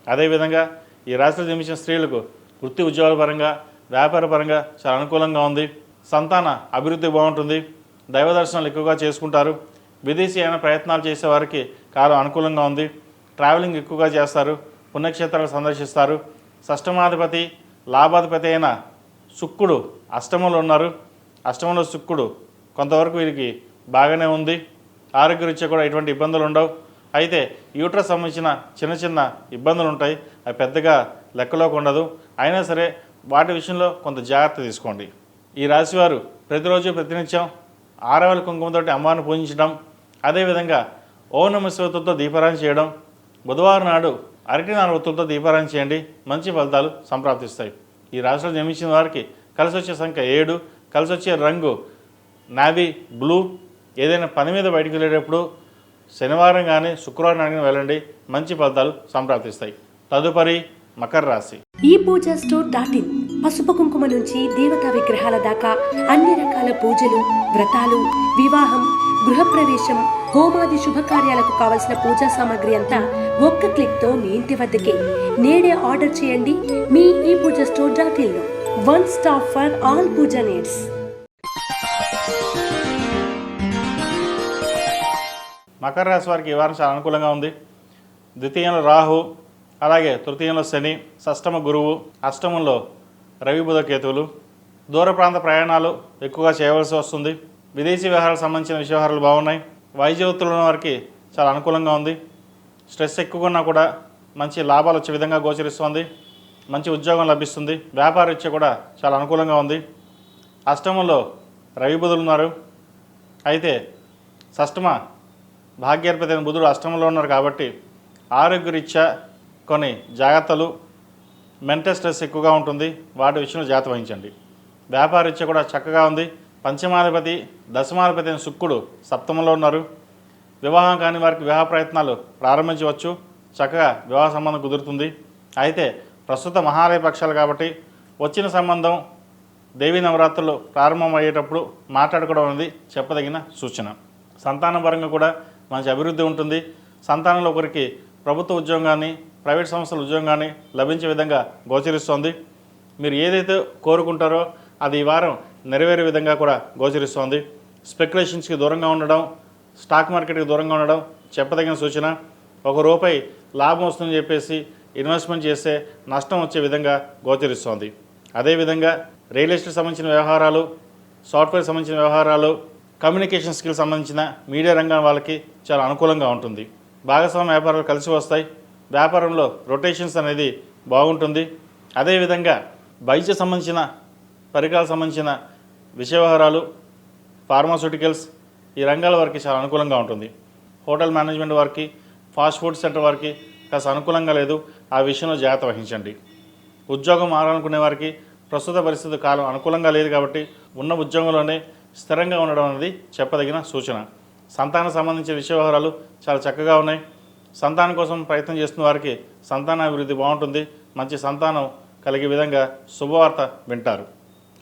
అదేవిధంగా ఈ రాశిలో జన్మించిన స్త్రీలకు వృత్తి ఉద్యోగాల పరంగా వ్యాపార పరంగా చాలా అనుకూలంగా ఉంది. సంతాన అభివృద్ధి బాగుంటుంది. దైవ దర్శనాలు ఎక్కువగా చేసుకుంటారు. విదేశీ అయిన ప్రయత్నాలు చేసేవారికి కాలం అనుకూలంగా ఉంది. ట్రావెలింగ్ ఎక్కువగా చేస్తారు, పుణ్యక్షేత్రాలు సందర్శిస్తారు. షష్టమాధిపతి లాభాధిపతి అయిన శుక్రుడు అష్టమంలో ఉన్నారు. అష్టమంలో శుక్రుడు కొంతవరకు వీరికి బాగానే ఉంది. ఆరోగ్యరీత్యా కూడా ఎటువంటి ఇబ్బందులు ఉండవు. అయితే యూట్రస్ సంబంధించిన చిన్న చిన్న ఇబ్బందులు ఉంటాయి, అవి పెద్దగా లెక్కలోకి ఉండదు. అయినా సరే వాటి విషయంలో కొంత జాగ్రత్త తీసుకోండి. ఈ రాశివారు ప్రతిరోజు ప్రతినిత్యం 6 కుంకుమతోటి అమ్మవారిని పూజించడం, అదేవిధంగా ఓం నమః శివాయతో దీపారాధన చేయడం, బుధవారం నాడు అరటి నార ఒత్తులతో దీపారాయణ చేయండి, మంచి ఫలితాలు సంప్రాప్తిస్తాయి. ఈ రాశిలో జన్మించిన వారికి కలిసి వచ్చే సంఖ్య 7, కలిసి వచ్చే రంగు నావీ బ్లూ. ఏదైనా పని మీద బయటికి వెళ్ళేటప్పుడు శనివారం కానీ శుక్రవారం కానీ వెళ్ళండి, మంచి ఫలితాలు సంప్రాప్తిస్తాయి. తదుపరి మకర రాశి. ఈ పూజా స్టోర్ .in పసుపు కుంకుమ నుంచి దేవతా విగ్రహాల దాకా అన్ని రకాల పూజలు, వ్రతాలు, వివాహం, గృహప్రవేశం, హోమాది శుభకార్యాలకు కావలసిన పూజా సామాగ్రి అంతా ఒక్క క్లిక్తో మీ ఇంటి వద్దకే. నేడే ఆర్డర్ చేయండి మీ ఈ పూజా స్టోర్ .in లో. One stop for all Puja needs. మకర రాశి వారికి ఈ వారం చాలా అనుకూలంగా ఉంది. ద్వితీయంలో రాహు, అలాగే తృతీయంలో శని, షష్టమ గురువు, అష్టమంలో రవి బుధ కేతువులు. దూర ప్రాంత ప్రయాణాలు ఎక్కువగా చేయవలసి వస్తుంది. విదేశీ వ్యవహారాలకు సంబంధించిన వ్యవహారాలు బాగున్నాయి. వైద్య వృత్తులు ఉన్న వారికి చాలా అనుకూలంగా ఉంది. స్ట్రెస్ ఎక్కువగా ఉన్నా కూడా మంచి లాభాలు వచ్చే విధంగా గోచరిస్తుంది. మంచి ఉద్యోగం లభిస్తుంది. వ్యాపార రీత్యా కూడా చాలా అనుకూలంగా ఉంది. అష్టమంలో రవి బుధులు ఉన్నారు. అయితే షష్టమ భాగ్యాధిపతి అయిన బుధుడు అష్టమంలో ఉన్నారు కాబట్టి ఆరోగ్యరీత్యా కొన్ని జాగ్రత్తలు, మెంటల్ స్ట్రెస్ ఎక్కువగా ఉంటుంది, వాటి విషయంలో జాగ్రత్త వహించండి. వ్యాపార రీత్యా కూడా చక్కగా ఉంది. పంచమాధిపతి దశమాధిపతి అయిన శుక్రుడు సప్తమంలో ఉన్నారు. వివాహం కాని వారికి వివాహ ప్రయత్నాలు ప్రారంభించవచ్చు. చక్కగా వివాహ సంబంధం కుదురుతుంది. అయితే ప్రస్తుత మహాలయ పక్షాలు కాబట్టి వచ్చిన సంబంధం దేవీ నవరాత్రులు ప్రారంభమయ్యేటప్పుడు మాట్లాడుకోవడం అనేది చెప్పదగిన సూచన. సంతాన పరంగా కూడా మంచి అభివృద్ధి ఉంటుంది. సంతానంలో ఒకరికి ప్రభుత్వ ఉద్యోగం కానీ ప్రైవేట్ సంస్థల ఉద్యోగం కానీ లభించే విధంగా గోచరిస్తోంది. మీరు ఏదైతే కోరుకుంటారో అది ఈ వారం నెరవేరే విధంగా కూడా గోచరిస్తోంది. స్పెక్యులేషన్స్కి దూరంగా ఉండడం, స్టాక్ మార్కెట్కి దూరంగా ఉండడం చెప్పదగిన సూచన. ₹1 లాభం వస్తుందని చెప్పేసి ఇన్వెస్ట్మెంట్ చేస్తే నష్టం వచ్చే విధంగా గోచరిస్తోంది. అదేవిధంగా రియల్ ఎస్టేట్ సంబంధించిన వ్యవహారాలు, సాఫ్ట్వేర్ సంబంధించిన వ్యవహారాలు, కమ్యూనికేషన్ స్కిల్స్ సంబంధించిన మీడియా రంగం వాళ్ళకి చాలా అనుకూలంగా ఉంటుంది. భాగస్వామ్య వ్యాపారాలు కలిసి వస్తాయి. వ్యాపారంలో రొటేషన్స్ అనేది బాగుంటుంది. అదేవిధంగా వైద్య సంబంధించిన పరికరాలకు సంబంధించిన విషయ వ్యవహారాలు, ఫార్మాస్యూటికల్స్ ఈ రంగాల వారికి చాలా అనుకూలంగా ఉంటుంది. హోటల్ మేనేజ్మెంట్ వారికి, ఫాస్ట్ ఫుడ్ సెంటర్ వారికి కాస్త అనుకూలంగా లేదు, ఆ విషయంలో జాగ్రత్త వహించండి. ఉద్యోగం మారాలనుకునే వారికి ప్రస్తుత పరిస్థితి కాలం అనుకూలంగా లేదు కాబట్టి ఉన్న ఉద్యోగంలోనే స్థిరంగా ఉండడం అనేది చెప్పదగిన సూచన. సంతానం సంబంధించిన విషయ వ్యవహారాలు చాలా చక్కగా ఉన్నాయి. సంతానం కోసం ప్రయత్నం చేస్తున్న వారికి సంతాన అభివృద్ధి బాగుంటుంది. మంచి సంతానం కలిగే విధంగా శుభవార్త వింటారు.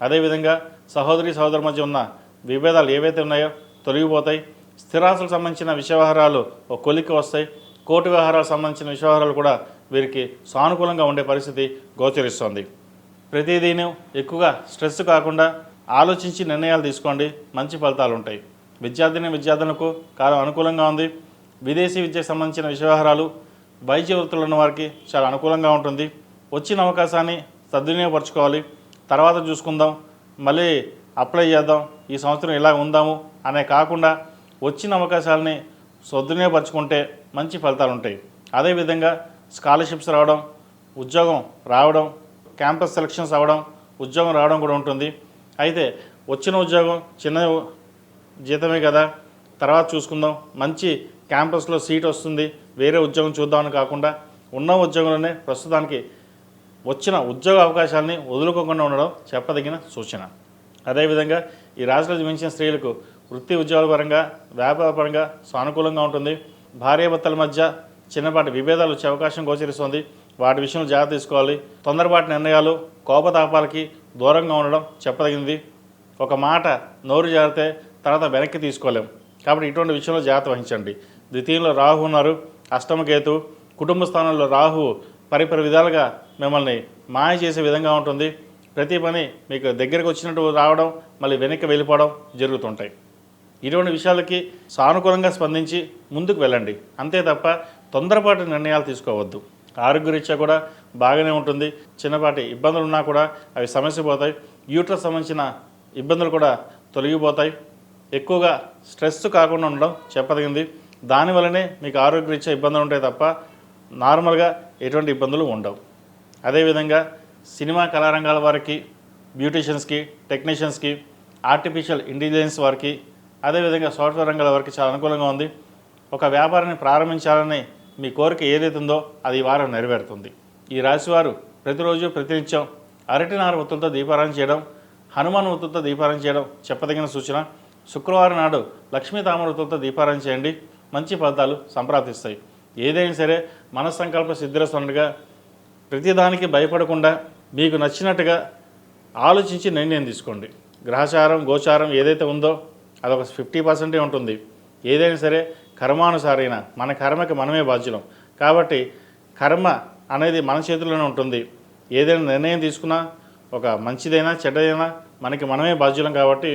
అదేవిధంగా సహోదరి సహోదరు మధ్య ఉన్న విభేదాలు ఏవైతే ఉన్నాయో తొలగిపోతాయి. స్థిరాస్తులకు సంబంధించిన విషయ వ్యవహారాలు ఒక కొలిక్కి వస్తాయి. కోర్టు వ్యవహారాలకు సంబంధించిన విషయ వ్యవహారాలు కూడా వీరికి సానుకూలంగా ఉండే పరిస్థితి గోచరిస్తోంది. ప్రతిదీని ఎక్కువగా స్ట్రెస్ కాకుండా ఆలోచించి నిర్ణయాలు తీసుకోండి, మంచి ఫలితాలు ఉంటాయి. విద్యార్థులకు కాలం అనుకూలంగా ఉంది. విదేశీ విద్యకు సంబంధించిన వ్యవహారాలు, వైద్య వృత్తులు ఉన్న వారికి చాలా అనుకూలంగా ఉంటుంది. వచ్చిన అవకాశాన్ని సద్వినియోగపరచుకోవాలి. తర్వాత చూసుకుందాం, మళ్ళీ అప్లై చేద్దాం, ఈ సంవత్సరం ఇలా ఉందాము అనే కాకుండా వచ్చిన అవకాశాలని సద్వినియోగపరచుకుంటే మంచి ఫలితాలు ఉంటాయి. అదేవిధంగా స్కాలర్షిప్స్ రావడం, ఉద్యోగం రావడం, క్యాంపస్ సెలక్షన్స్ అవ్వడం, ఉద్యోగం రావడం కూడా ఉంటుంది. అయితే వచ్చిన ఉద్యోగం చిన్న జీతమే కదా, తర్వాత చూసుకుందాం, మంచి క్యాంపస్లో సీట్ వస్తుంది, వేరే ఉద్యోగం చూద్దామని కాకుండా ఉన్న ఉద్యోగంలోనే ప్రస్తుతానికి వచ్చిన ఉద్యోగ అవకాశాలని వదులుకోకుండా ఉండడం చెప్పదగిన సూచన. అదేవిధంగా ఈ రాశిలో జన్మించిన స్త్రీలకు వృత్తి ఉద్యోగాల పరంగా, వ్యాపార పరంగా సానుకూలంగా ఉంటుంది. భార్యాభర్తల మధ్య చిన్నపాటి విభేదాలు వచ్చే అవకాశం గోచరిస్తుంది. వాటి విషయంలో జాగ్రత్త తీసుకోవాలి. తొందరపాటి నిర్ణయాలు, కోపతాపాలకి దూరంగా ఉండడం చెప్పదగినది. ఒక మాట నోరు జారితే తర్వాత వెనక్కి తీసుకోలేం కాబట్టి ఇటువంటి విషయంలో జాగ్రత్త వహించండి. ద్వితీయంలో రాహు ఉన్నారు, అష్టమకేతు. కుటుంబ స్థానంలో రాహు పరిపరి విధాలుగా మిమ్మల్ని మాయ చేసే విధంగా ఉంటుంది. ప్రతి పని మీకు దగ్గరికి వచ్చినట్టు రావడం, మళ్ళీ వెనక్కి వెళ్ళిపోవడం జరుగుతుంటాయి. ఇటువంటి విషయాలకి సానుకూలంగా స్పందించి ముందుకు వెళ్ళండి, అంతే తప్ప తొందరపాటు నిర్ణయాలు తీసుకోవద్దు. ఆరోగ్యరీత్యా కూడా బాగానే ఉంటుంది. చిన్నపాటి ఇబ్బందులు ఉన్నా కూడా అవి సమస్య పోతాయి. యూట్రస్ సంబంధించిన ఇబ్బందులు కూడా తొలగిపోతాయి. ఎక్కువగా స్ట్రెస్ కాకుండా ఉండడం చెప్పదగింది. దానివల్లనే మీకు ఆరోగ్యరీత్యా ఇబ్బందులు ఉంటాయి తప్ప నార్మల్గా ఎటువంటి ఇబ్బందులు ఉండవు. అదేవిధంగా సినిమా కళారంగాల వారికి, బ్యూటీషియన్స్కి, టెక్నీషియన్స్కి, ఆర్టిఫిషియల్ ఇంటెలిజెన్స్ వారికి, అదేవిధంగా సాఫ్ట్వేర్ రంగాల వారికి చాలా అనుకూలంగా ఉంది. ఒక వ్యాపారాన్ని ప్రారంభించాలని మీ కోరిక ఏదైతే ఉందో అది ఈ వారం నెరవేరుతుంది. ఈ రాశివారు ప్రతిరోజు ప్రతినిత్యం అరటినార ఒత్తులతో దీపారాధన చేయడం, హనుమాన్ ఒత్తులతో దీపారాధన చేయడం చెప్పదగిన సూచన. శుక్రవారం నాడు లక్ష్మీ తామర ఒత్తులతో దీపారాధన చేయండి, మంచి ఫలితాలు సంప్రాప్తిస్తాయి. ఏదైనా సరే మనస్సంకల్ప సిద్ధిరస్తున్నట్టుగా ప్రతిదానికి భయపడకుండా మీకు నచ్చినట్టుగా ఆలోచించి నిర్ణయం తీసుకోండి. గ్రహచారం గోచారం ఏదైతే ఉందో అదొక 50% ఉంటుంది. ఏదైనా సరే కర్మానుసారైన మన కర్మకి మనమే బాధ్యులం కాబట్టి కర్మ అనేది మన చేతుల్లోనే ఉంటుంది. ఏదైనా నిర్ణయం తీసుకున్నా ఒక మంచిదైనా చెడ్డదైనా మనకి మనమే బాధ్యులం కాబట్టి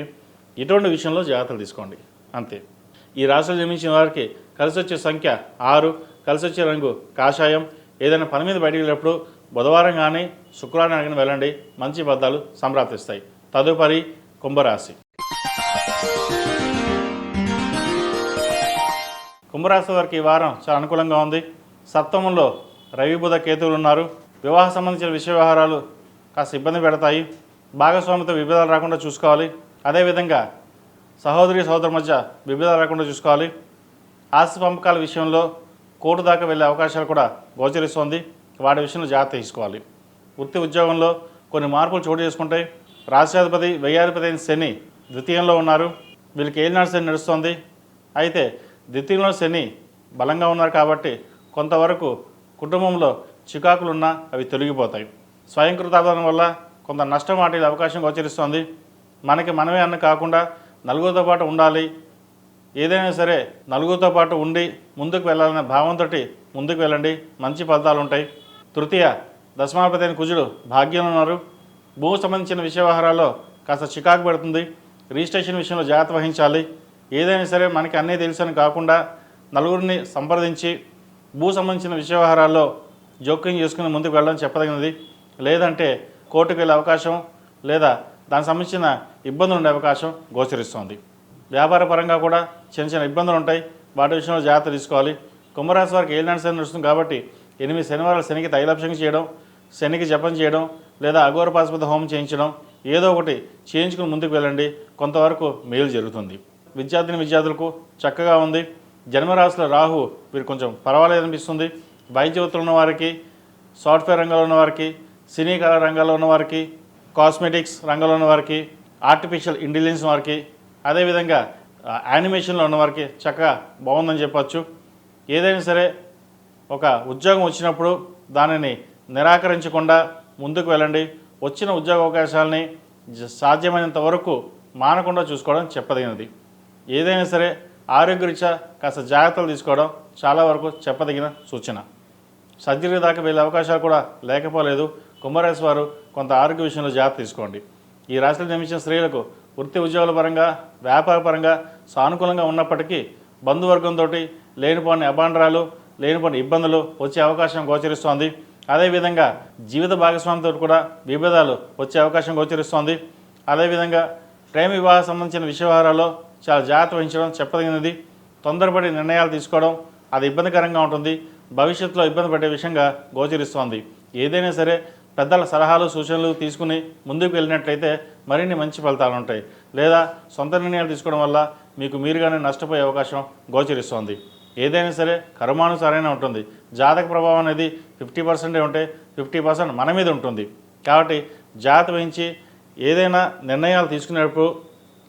ఇటువంటి విషయంలో జాగ్రత్తలు తీసుకోండి అంతే. ఈ రాశిలో జన్మించిన వారికి కలిసి వచ్చే సంఖ్య 6, కలిసి వచ్చే రంగు కాషాయం. ఏదైనా పని మీద బయటికి వెళ్ళినప్పుడు బుధవారం కానీ శుక్రవారం కానీ వెళ్ళండి, మంచి ఫలితాలు సంప్రాప్తిస్తాయి. తదుపరి కుంభరాశి. కుంభరాశి వారికి ఈ వారం చాలా అనుకూలంగా ఉంది. సప్తమంలో రవి బుధ కేతువులు ఉన్నారు. వివాహ సంబంధించిన విషయ వ్యవహారాలు కాస్త ఇబ్బంది పెడతాయి. భాగస్వామితో విభేదాలు రాకుండా చూసుకోవాలి. అదేవిధంగా సహోదరి సహోదరు మధ్య విభేదాలు రాకుండా చూసుకోవాలి. ఆస్తి పంపకాల విషయంలో కోర్టు దాకా వెళ్ళే అవకాశాలు కూడా గోచరిస్తోంది. వాటి విషయంలో జాగ్రత్త తీసుకోవాలి. వృత్తి ఉద్యోగంలో కొన్ని మార్పులు చోటు చేసుకుంటాయి. రాష్ట్రాధిపతి వ్యయాధిపతి అయిన శని ద్వితీయంలో ఉన్నారు. వీళ్ళకి ఏలినాడు శని నడుస్తోంది. అయితే ద్వితీయంలో శని బలంగా ఉన్నారు కాబట్టి కొంతవరకు కుటుంబంలో చికాకులున్నా అవి తొలగిపోతాయి. స్వయంకృతాపదం వల్ల కొంత నష్టం వాటి అవకాశం గోచరిస్తోంది. మనకి మనమే అన్న కాకుండా నలుగురితో పాటు ఉండాలి. ఏదైనా సరే నలుగురితో పాటు ఉండి ముందుకు వెళ్ళాలనే భావంతో ముందుకు వెళ్ళండి, మంచి ఫలితాలు ఉంటాయి. తృతీయ దశమాధిపతి అయిన కుజుడు భాగ్యంలో ఉన్నారు. భూమికి సంబంధించిన విషయ వ్యవహారాల్లో కాస్త చికాకు పెడుతుంది. రిజిస్ట్రేషన్ విషయంలో జాగ్రత్త వహించాలి. ఏదైనా సరే మనకి అన్నీ తెలుసని కాకుండా నలుగురిని సంప్రదించి భూ సంబంధించిన విషయ వ్యవహారాల్లో జోక్యం చేసుకుని ముందుకు వెళ్ళడం చెప్పదగినది. లేదంటే కోర్టుకు వెళ్ళే అవకాశం లేదా దానికి సంబంధించిన ఇబ్బందులు ఉండే అవకాశం గోచరిస్తోంది. వ్యాపార పరంగా కూడా చిన్న చిన్న ఇబ్బందులు ఉంటాయి. వాటి విషయంలో జాగ్రత్త తీసుకోవాలి. కుంభరాశి వారికి ఏలినాడు శని నడుస్తుంది కాబట్టి 8 శనివారాలు శనికి తైలాభిషేకం చేయడం, శనికి జపం చేయడం లేదా అఘోర పాశుపత హోమం చేయించడం ఏదో ఒకటి చేయించుకుని ముందుకు వెళ్ళండి. కొంతవరకు మేలు జరుగుతుంది. విద్యార్థులకు చక్కగా ఉంది. జన్మరాశిలో రాహు వీరు కొంచెం పర్వాలేదనిపిస్తుంది. వైద్య వృత్తులు ఉన్నవారికి, సాఫ్ట్వేర్ రంగంలో ఉన్నవారికి, సినీ కళా రంగాల్లో ఉన్నవారికి, కాస్మెటిక్స్ రంగంలో ఉన్నవారికి, ఆర్టిఫిషియల్ ఇంటెలిజెన్స్ వారికి, అదేవిధంగా యానిమేషన్లో ఉన్నవారికి చక్కగా బాగుందని చెప్పచ్చు. ఏదైనా సరే ఒక ఉద్యోగం వచ్చినప్పుడు దానిని నిరాకరించకుండా ముందుకు వెళ్ళండి. వచ్చిన ఉద్యోగ అవకాశాలని సాధ్యమైనంత వరకు మానకుండా చూసుకోవడం చెప్పదగినది. ఏదైనా సరే ఆరోగ్యరీత్యా కాస్త జాగ్రత్తలు తీసుకోవడం చాలా వరకు చెప్పదగిన సూచన. సర్జరీ దాకా వెళ్ళే అవకాశాలు కూడా లేకపోలేదు. కుంభరాశి వారు కొంత ఆరోగ్య విషయంలో జాగ్రత్త తీసుకోండి. ఈ రాశిలో జన్మించిన స్త్రీలకు వృత్తి ఉద్యోగాల పరంగా, వ్యాపార పరంగా సానుకూలంగా ఉన్నప్పటికీ బంధువర్గంతో లేనిపోని అభాండరాలు, లేనిపోని ఇబ్బందులు వచ్చే అవకాశం గోచరిస్తోంది. అదేవిధంగా జీవిత భాగస్వామితో కూడా విభేదాలు వచ్చే అవకాశం గోచరిస్తోంది. అదేవిధంగా ప్రేమ వివాహ సంబంధించిన విషయ వ్యవహారాల్లో చాలా జాగ్రత్త వహించడం చెప్పదగినది. తొందరపడి నిర్ణయాలు తీసుకోవడం అది ఇబ్బందికరంగా ఉంటుంది. భవిష్యత్తులో ఇబ్బంది పడే విషయంగా గోచరిస్తోంది. ఏదైనా సరే పెద్దల సలహాలు సూచనలు తీసుకుని ముందుకు వెళ్ళినట్లయితే మరిన్ని మంచి ఫలితాలు ఉంటాయి. లేదా సొంత నిర్ణయాలు తీసుకోవడం వల్ల మీకు మీరుగానే నష్టపోయే అవకాశం గోచరిస్తోంది. ఏదైనా సరే కర్మానుసారంగా ఉంటుంది. జాతక ప్రభావం అనేది 50% ఉంటే 50% మన మీద ఉంటుంది. కాబట్టి జాగ్రత్త వహించి ఏదైనా నిర్ణయాలు తీసుకునేటప్పుడు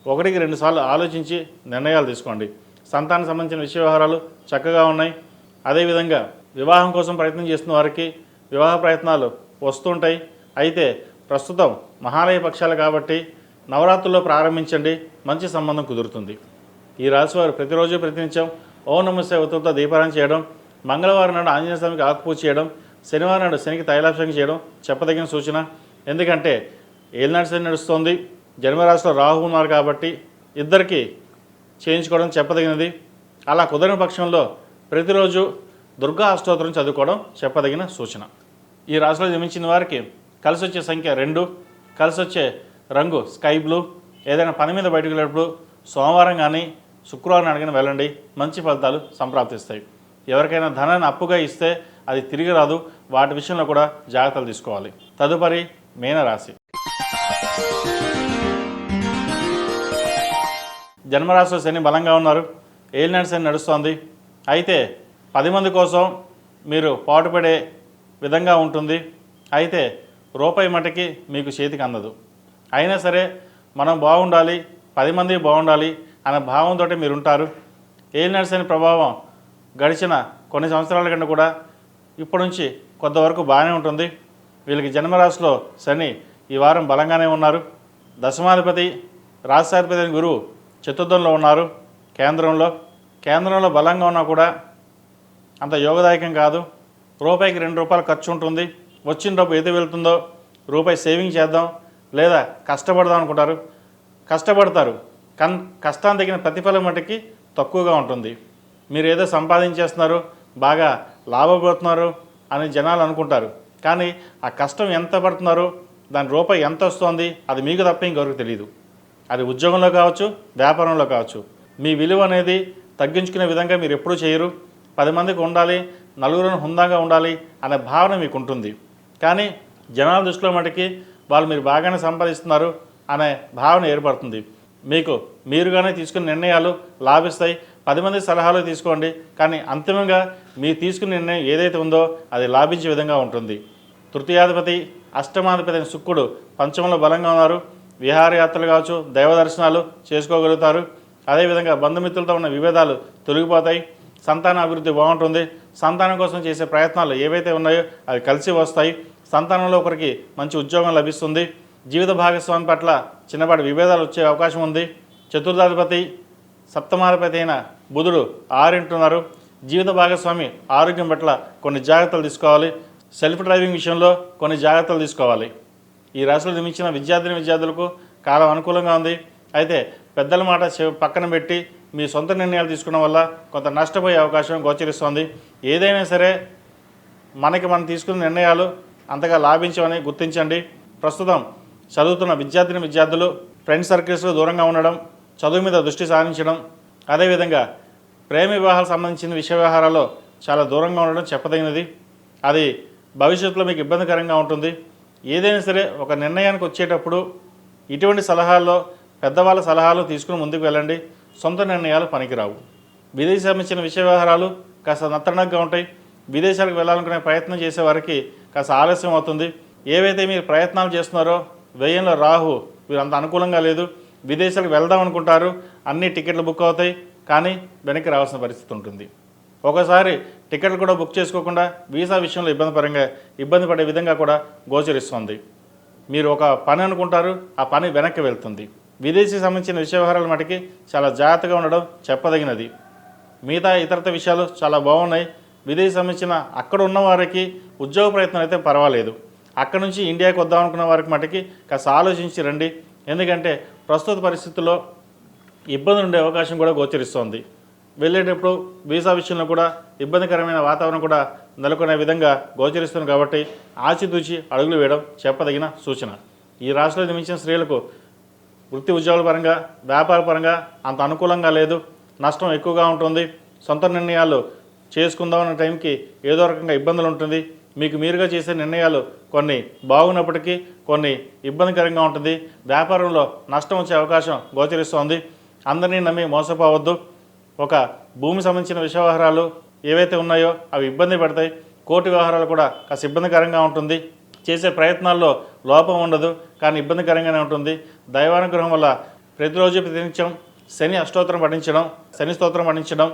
1-2 సార్లు ఆలోచించి నిర్ణయాలు తీసుకోండి. సంతానం సంబంధించిన విషయ వ్యవహారాలు చక్కగా ఉన్నాయి. అదేవిధంగా వివాహం కోసం ప్రయత్నం చేస్తున్న వారికి వివాహ ప్రయత్నాలు వస్తుంటాయి. అయితే ప్రస్తుతం మహాలయ పక్షాలు కాబట్టి నవరాత్రుల్లో ప్రారంభించండి, మంచి సంబంధం కుదురుతుంది. ఈ రాశివారు ప్రతిరోజు ప్రతినిత్యం ఓం నమః శివాయ ఒత్తులతో దీపారాధన చేయడం, మంగళవారం నాడు ఆంజనేయ స్వామికి ఆకుపూజ చేయడం, శనివారం నాడు శనికి తైలాభిషేకం చేయడం చెప్పదగిన సూచన. ఎందుకంటే ఏలినాడు శని నడుస్తోంది, జన్మరాశిలో రాహు ఉన్నారు కాబట్టి ఇద్దరికి చేయించుకోవడం చెప్పదగినది. అలా కుదరని పక్షంలో ప్రతిరోజు దుర్గా అష్టోత్తరం చదువుకోవడం చెప్పదగిన సూచన. ఈ రాశిలో జన్మించిన వారికి కలిసి వచ్చే సంఖ్య 2, కలిసి వచ్చే రంగు స్కై బ్లూ. ఏదైనా పని మీద బయటకు వెళ్ళేటప్పుడు సోమవారం కానీ శుక్రవారం అడిగిన వెళ్ళండి, మంచి ఫలితాలు సంప్రాప్తిస్తాయి. ఎవరికైనా ధనాన్ని అప్పుగా ఇస్తే అది తిరిగి రాదు. వాటి విషయంలో కూడా జాగ్రత్తలు తీసుకోవాలి. తదుపరి మీనరాశి. జన్మరాశిలో శని బలంగా ఉన్నారు. ఏలినాడు శని నడుస్తోంది. అయితే 10 మంది కోసం మీరు పాటుపడే విధంగా ఉంటుంది. అయితే రూపాయి మటుకి మీకు చేతికి అందదు. అయినా సరే మనం బాగుండాలి, 10 మంది బాగుండాలి అనే భావంతో మీరు ఉంటారు. ఏలినాటి శని ప్రభావం గడిచిన కొన్ని సంవత్సరాల కంటే కూడా ఇప్పటి నుంచి కొంతవరకు బాగానే ఉంటుంది. వీళ్ళకి జన్మరాశిలో శని ఈ వారం బలంగానే ఉన్నారు. దశమాధిపతి రాష్ట్రాధిపతి అయిన గురువు చతుర్థంలో ఉన్నారు. కేంద్రంలో బలంగా ఉన్నా కూడా అంత యోగదాయకం కాదు. రూపాయికి 2 రూపాయలు ఖర్చు ఉంటుంది. వచ్చిన డబ్బు ఏది వెళ్తుందో రూపాయి సేవింగ్ చేద్దాం లేదా కష్టపడదాం అనుకుంటారు. కష్టపడతారు, కష్టానికి తగిన ప్రతిఫలం మటుకి తక్కువగా ఉంటుంది. మీరు ఏదో సంపాదించేస్తున్నారు, బాగా లాభపడుతున్నారు అని జనాలు అనుకుంటారు. కానీ ఆ కష్టం ఎంత పడుతున్నారో దాని రూపాయి ఎంత వస్తుంది అది మీకు తప్ప ఇంకెవరికి తెలియదు. అది ఉద్యోగంలో కావచ్చు, వ్యాపారంలో కావచ్చు. మీ విలువ అనేది తగ్గించుకునే విధంగా మీరు ఎప్పుడూ చేయరు. 10 మందికి ఉండాలి, నలుగురిని హుందాగా ఉండాలి అనే భావన మీకు ఉంటుంది. కానీ జనాల దృష్టిలో మటుకి వాళ్ళు మీరు బాగానే సంపాదిస్తున్నారు అనే భావన ఏర్పడుతుంది. మీరుగానే తీసుకునే నిర్ణయాలు లాభిస్తాయి. 10 మంది సలహాలు తీసుకోండి, కానీ అంతిమంగా మీరు తీసుకునే నిర్ణయం ఏదైతే ఉందో అది లాభించే విధంగా ఉంటుంది. తృతీయాధిపతి అష్టమాధిపతి అయిన శుక్రుడు పంచమంలో బలంగా ఉన్నారు. విహారయాత్రలు కావచ్చు, దైవ దర్శనాలు చేసుకోగలుగుతారు. అదేవిధంగా బంధుమిత్రులతో ఉన్న విభేదాలు తొలగిపోతాయి. సంతాన అభివృద్ధి బాగుంటుంది. సంతానం కోసం చేసే ప్రయత్నాలు ఏవైతే ఉన్నాయో అవి కలిసి వస్తాయి. సంతానంలో ఒకరికి మంచి ఉద్యోగం లభిస్తుంది. జీవిత భాగస్వామి పట్ల చిన్నపాటి విభేదాలు వచ్చే అవకాశం ఉంది. చతుర్థాధిపతి సప్తమాధిపతి అయిన బుధుడు 6 ఉన్నారు. జీవిత భాగస్వామి ఆరోగ్యం పట్ల కొన్ని జాగ్రత్తలు తీసుకోవాలి. సెల్ఫ్ డ్రైవింగ్ విషయంలో కొన్ని జాగ్రత్తలు తీసుకోవాలి. ఈ రాశిలో జన్మించిన విద్యార్థులకు కాలం అనుకూలంగా ఉంది. అయితే పెద్దల మాట పక్కన పెట్టి మీ సొంత నిర్ణయాలు తీసుకోవడం వల్ల కొంత నష్టపోయే అవకాశం గోచరిస్తోంది. ఏదైనా సరే మనం తీసుకున్న నిర్ణయాలు అంతగా లాభించవని గుర్తించండి. ప్రస్తుతం చదువుతున్న విద్యార్థులు ఫ్రెండ్ సర్కిల్స్లో దూరంగా ఉండడం, చదువు మీద దృష్టి సారించడం, అదేవిధంగా ప్రేమ వివాహాలకు సంబంధించిన విషయ వ్యవహారాల్లో చాలా దూరంగా ఉండడం చెప్పదగినది. అది భవిష్యత్తులో మీకు ఇబ్బందికరంగా ఉంటుంది. ఏదైనా సరే ఒక నిర్ణయానికి వచ్చేటప్పుడు ఇటువంటి సలహాల్లో పెద్దవాళ్ళ సలహాలు తీసుకుని ముందుకు వెళ్ళండి. సొంత నిర్ణయాలు పనికిరావు. విదేశీ సంబంధించిన విషయ వ్యవహారాలు కాస్త నత్తనగ్గా ఉంటాయి. విదేశాలకు వెళ్ళాలనుకునే ప్రయత్నం చేసేవారికి కాస్త ఆలస్యం అవుతుంది. ఏవైతే మీరు ప్రయత్నాలు చేస్తున్నారో వ్యయంలో రాహు మీరు అంత అనుకూలంగా లేదు. విదేశాలకు వెళ్దాం అనుకుంటారు, అన్ని టికెట్లు బుక్ అవుతాయి, కానీ వెనక్కి రావాల్సిన పరిస్థితి ఉంటుంది. ఒకసారి టికెట్లు కూడా బుక్ చేసుకోకుండా వీసా విషయంలో ఇబ్బంది పడే విధంగా కూడా గోచరిస్తుంది. మీరు ఒక పని అనుకుంటారు, ఆ పని వెనక్కి వెళ్తుంది. విదేశీ సంబంధించిన విషయ వ్యవహారాల మటుకి చాలా జాగ్రత్తగా ఉండడం చెప్పదగినది. మిగతా ఇతరత విషయాలు చాలా బాగున్నాయి. విదేశీ సంబంధించిన అక్కడ ఉన్న వారికి ఉద్యోగ ప్రయత్నం అయితే పర్వాలేదు. అక్కడ నుంచి ఇండియాకి వద్దాం అనుకున్న వారికి మటుకి కాస్త ఆలోచించి రండి. ఎందుకంటే ప్రస్తుత పరిస్థితుల్లో ఇబ్బందులు ఉండే అవకాశం కూడా గోచరిస్తోంది. వెళ్ళేటప్పుడు వీసా విషయంలో కూడా ఇబ్బందికరమైన వాతావరణం కూడా నెలకొనే విధంగా గోచరిస్తుంది. కాబట్టి ఆచితూచి అడుగులు వేయడం చెప్పదగిన సూచన. ఈ రాశిలో జన్మించిన స్త్రీలకు వృత్తి ఉద్యోగాల పరంగా, వ్యాపార పరంగా అంత అనుకూలంగా లేదు. నష్టం ఎక్కువగా ఉంటుంది. సొంత నిర్ణయాలు చేసుకుందామన్న టైంకి ఏదో రకంగా ఇబ్బందులు ఉంటుంది. మీకు మీరుగా చేసే నిర్ణయాలు కొన్ని బాగున్నప్పటికీ కొన్ని ఇబ్బందికరంగా ఉంటుంది. వ్యాపారంలో నష్టం వచ్చే అవకాశం గోచరిస్తోంది. అందరినీ నమ్మి మోసపోవద్దు. ఒక భూమి సంబంధించిన విషయ వ్యవహారాలు ఏవైతే ఉన్నాయో అవి ఇబ్బంది పడతాయి. కోర్టు వ్యవహారాలు కూడా కాస్త ఇబ్బందికరంగా ఉంటుంది. చేసే ప్రయత్నాల్లో లోపం ఉండదు, కానీ ఇబ్బందికరంగానే ఉంటుంది. దైవానుగ్రహం వల్ల ప్రతిరోజు ప్రతినిత్యం శని స్తోత్రం పఠించడం,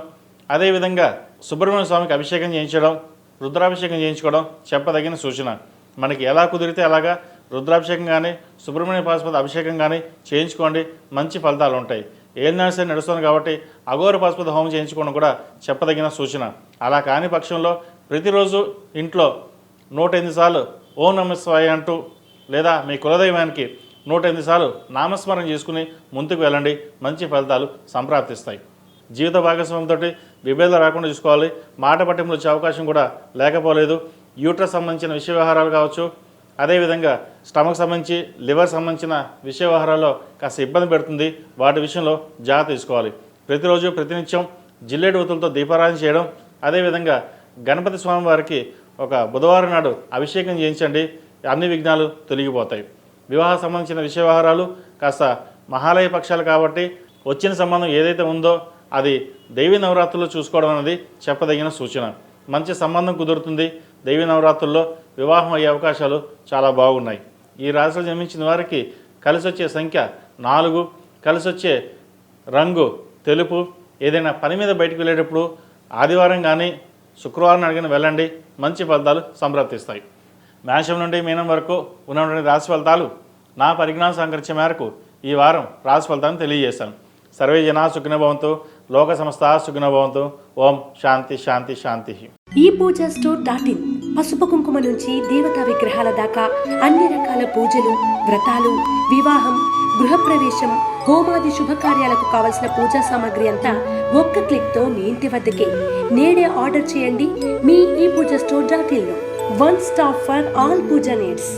అదేవిధంగా సుబ్రహ్మణ్య స్వామికి అభిషేకం చేయించడం, రుద్రాభిషేకం చేయించుకోవడం చెప్పదగిన సూచన. మనకి ఎలా కుదిరితే అలాగా రుద్రాభిషేకం కానీ సుబ్రహ్మణ్య పాశుపత అభిషేకం కానీ చేయించుకోండి, మంచి ఫలితాలు ఉంటాయి. ఏలినాటి శని నడుస్తుంది కాబట్టి అఘోర పాశుపత హోమం చేయించుకోవడం కూడా చెప్పదగిన సూచన. అలా కాని పక్షంలో ప్రతిరోజు ఇంట్లో 108 సార్లు ఓం నమః శివాయ అంటూ లేదా మీ కులదైవానికి 108 సార్లు నామస్మరణ చేసుకుని ముందుకు వెళ్ళండి. మంచి ఫలితాలు సంప్రాప్తిస్తాయి. జీవిత భాగస్వామితో విభేదాలు రాకుండా చూసుకోవాలి. మాట పట్టింపులు వచ్చే అవకాశం కూడా లేకపోలేదు. యూట్రస్ సంబంధించిన విషయ వ్యవహారాలు కావచ్చు, అదేవిధంగా స్టమక్ సంబంధించి లివర్ సంబంధించిన విషయ వ్యవహారాల్లో కాస్త ఇబ్బంది పెడుతుంది. వాటి విషయంలో జాగ్రత్త తీసుకోవాలి. ప్రతిరోజు ప్రతినిత్యం జిల్లేడు ఒత్తులతో దీపారాధన చేయడం, అదేవిధంగా గణపతి స్వామి వారికి ఒక బుధవారం నాడు అభిషేకం చేయించండి. అన్ని విఘ్నాలు తొలగిపోతాయి. వివాహ సంబంధించిన విషయ వ్యవహారాలు కాస్త మహాలయ పక్షాలు కాబట్టి వచ్చిన సంబంధం ఏదైతే ఉందో అది దేవీ నవరాత్రులు చూసుకోవడం అనేది చెప్పదగిన సూచన. మంచి సంబంధం కుదురుతుంది. దేవీ నవరాత్రుల్లో వివాహం అయ్యే అవకాశాలు చాలా బాగున్నాయి. ఈ రాశిలో జన్మించిన వారికి కలిసి వచ్చే సంఖ్య 4, కలిసి వచ్చే రంగు తెలుపు. ఏదైనా పని మీద బయటకు వెళ్ళేటప్పుడు ఆదివారం కానీ శుక్రవారం అడిగిన వెళ్ళండి, మంచి ఫలితాలు సంప్రాప్తిస్తాయి. మేషం నుండి మీనం వరకు ఉన్నటువంటి రాశి ఫలితాలు నా పరిజ్ఞానం సంకరించే మేరకు ఈ వారం రాశి ఫలితాలను తెలియజేశాను. సర్వే జనా సుఖినో భవంతు, లోక సమస్తా సుఖినో భవంతు. ఓం శాంతి శాంతి శాంతి. ఈ పూజా స్టోర్.in పసుపు కుంకుమ నుంచి దేవతా విగ్రహాల దాకా అన్ని రకాల పూజలు, వ్రతాలు, వివాహం, గృహప్రవేశం, హోమాది శుభకార్యాలకు కావలసిన పూజా సామాగ్రి అంతా ఒక్క క్లిక్తో మీ ఇంటి వద్దకే. నేడే ఆర్డర్ చేయండి మీ ఈ పూజా స్టోర్.in లో. One stop for all Puja needs.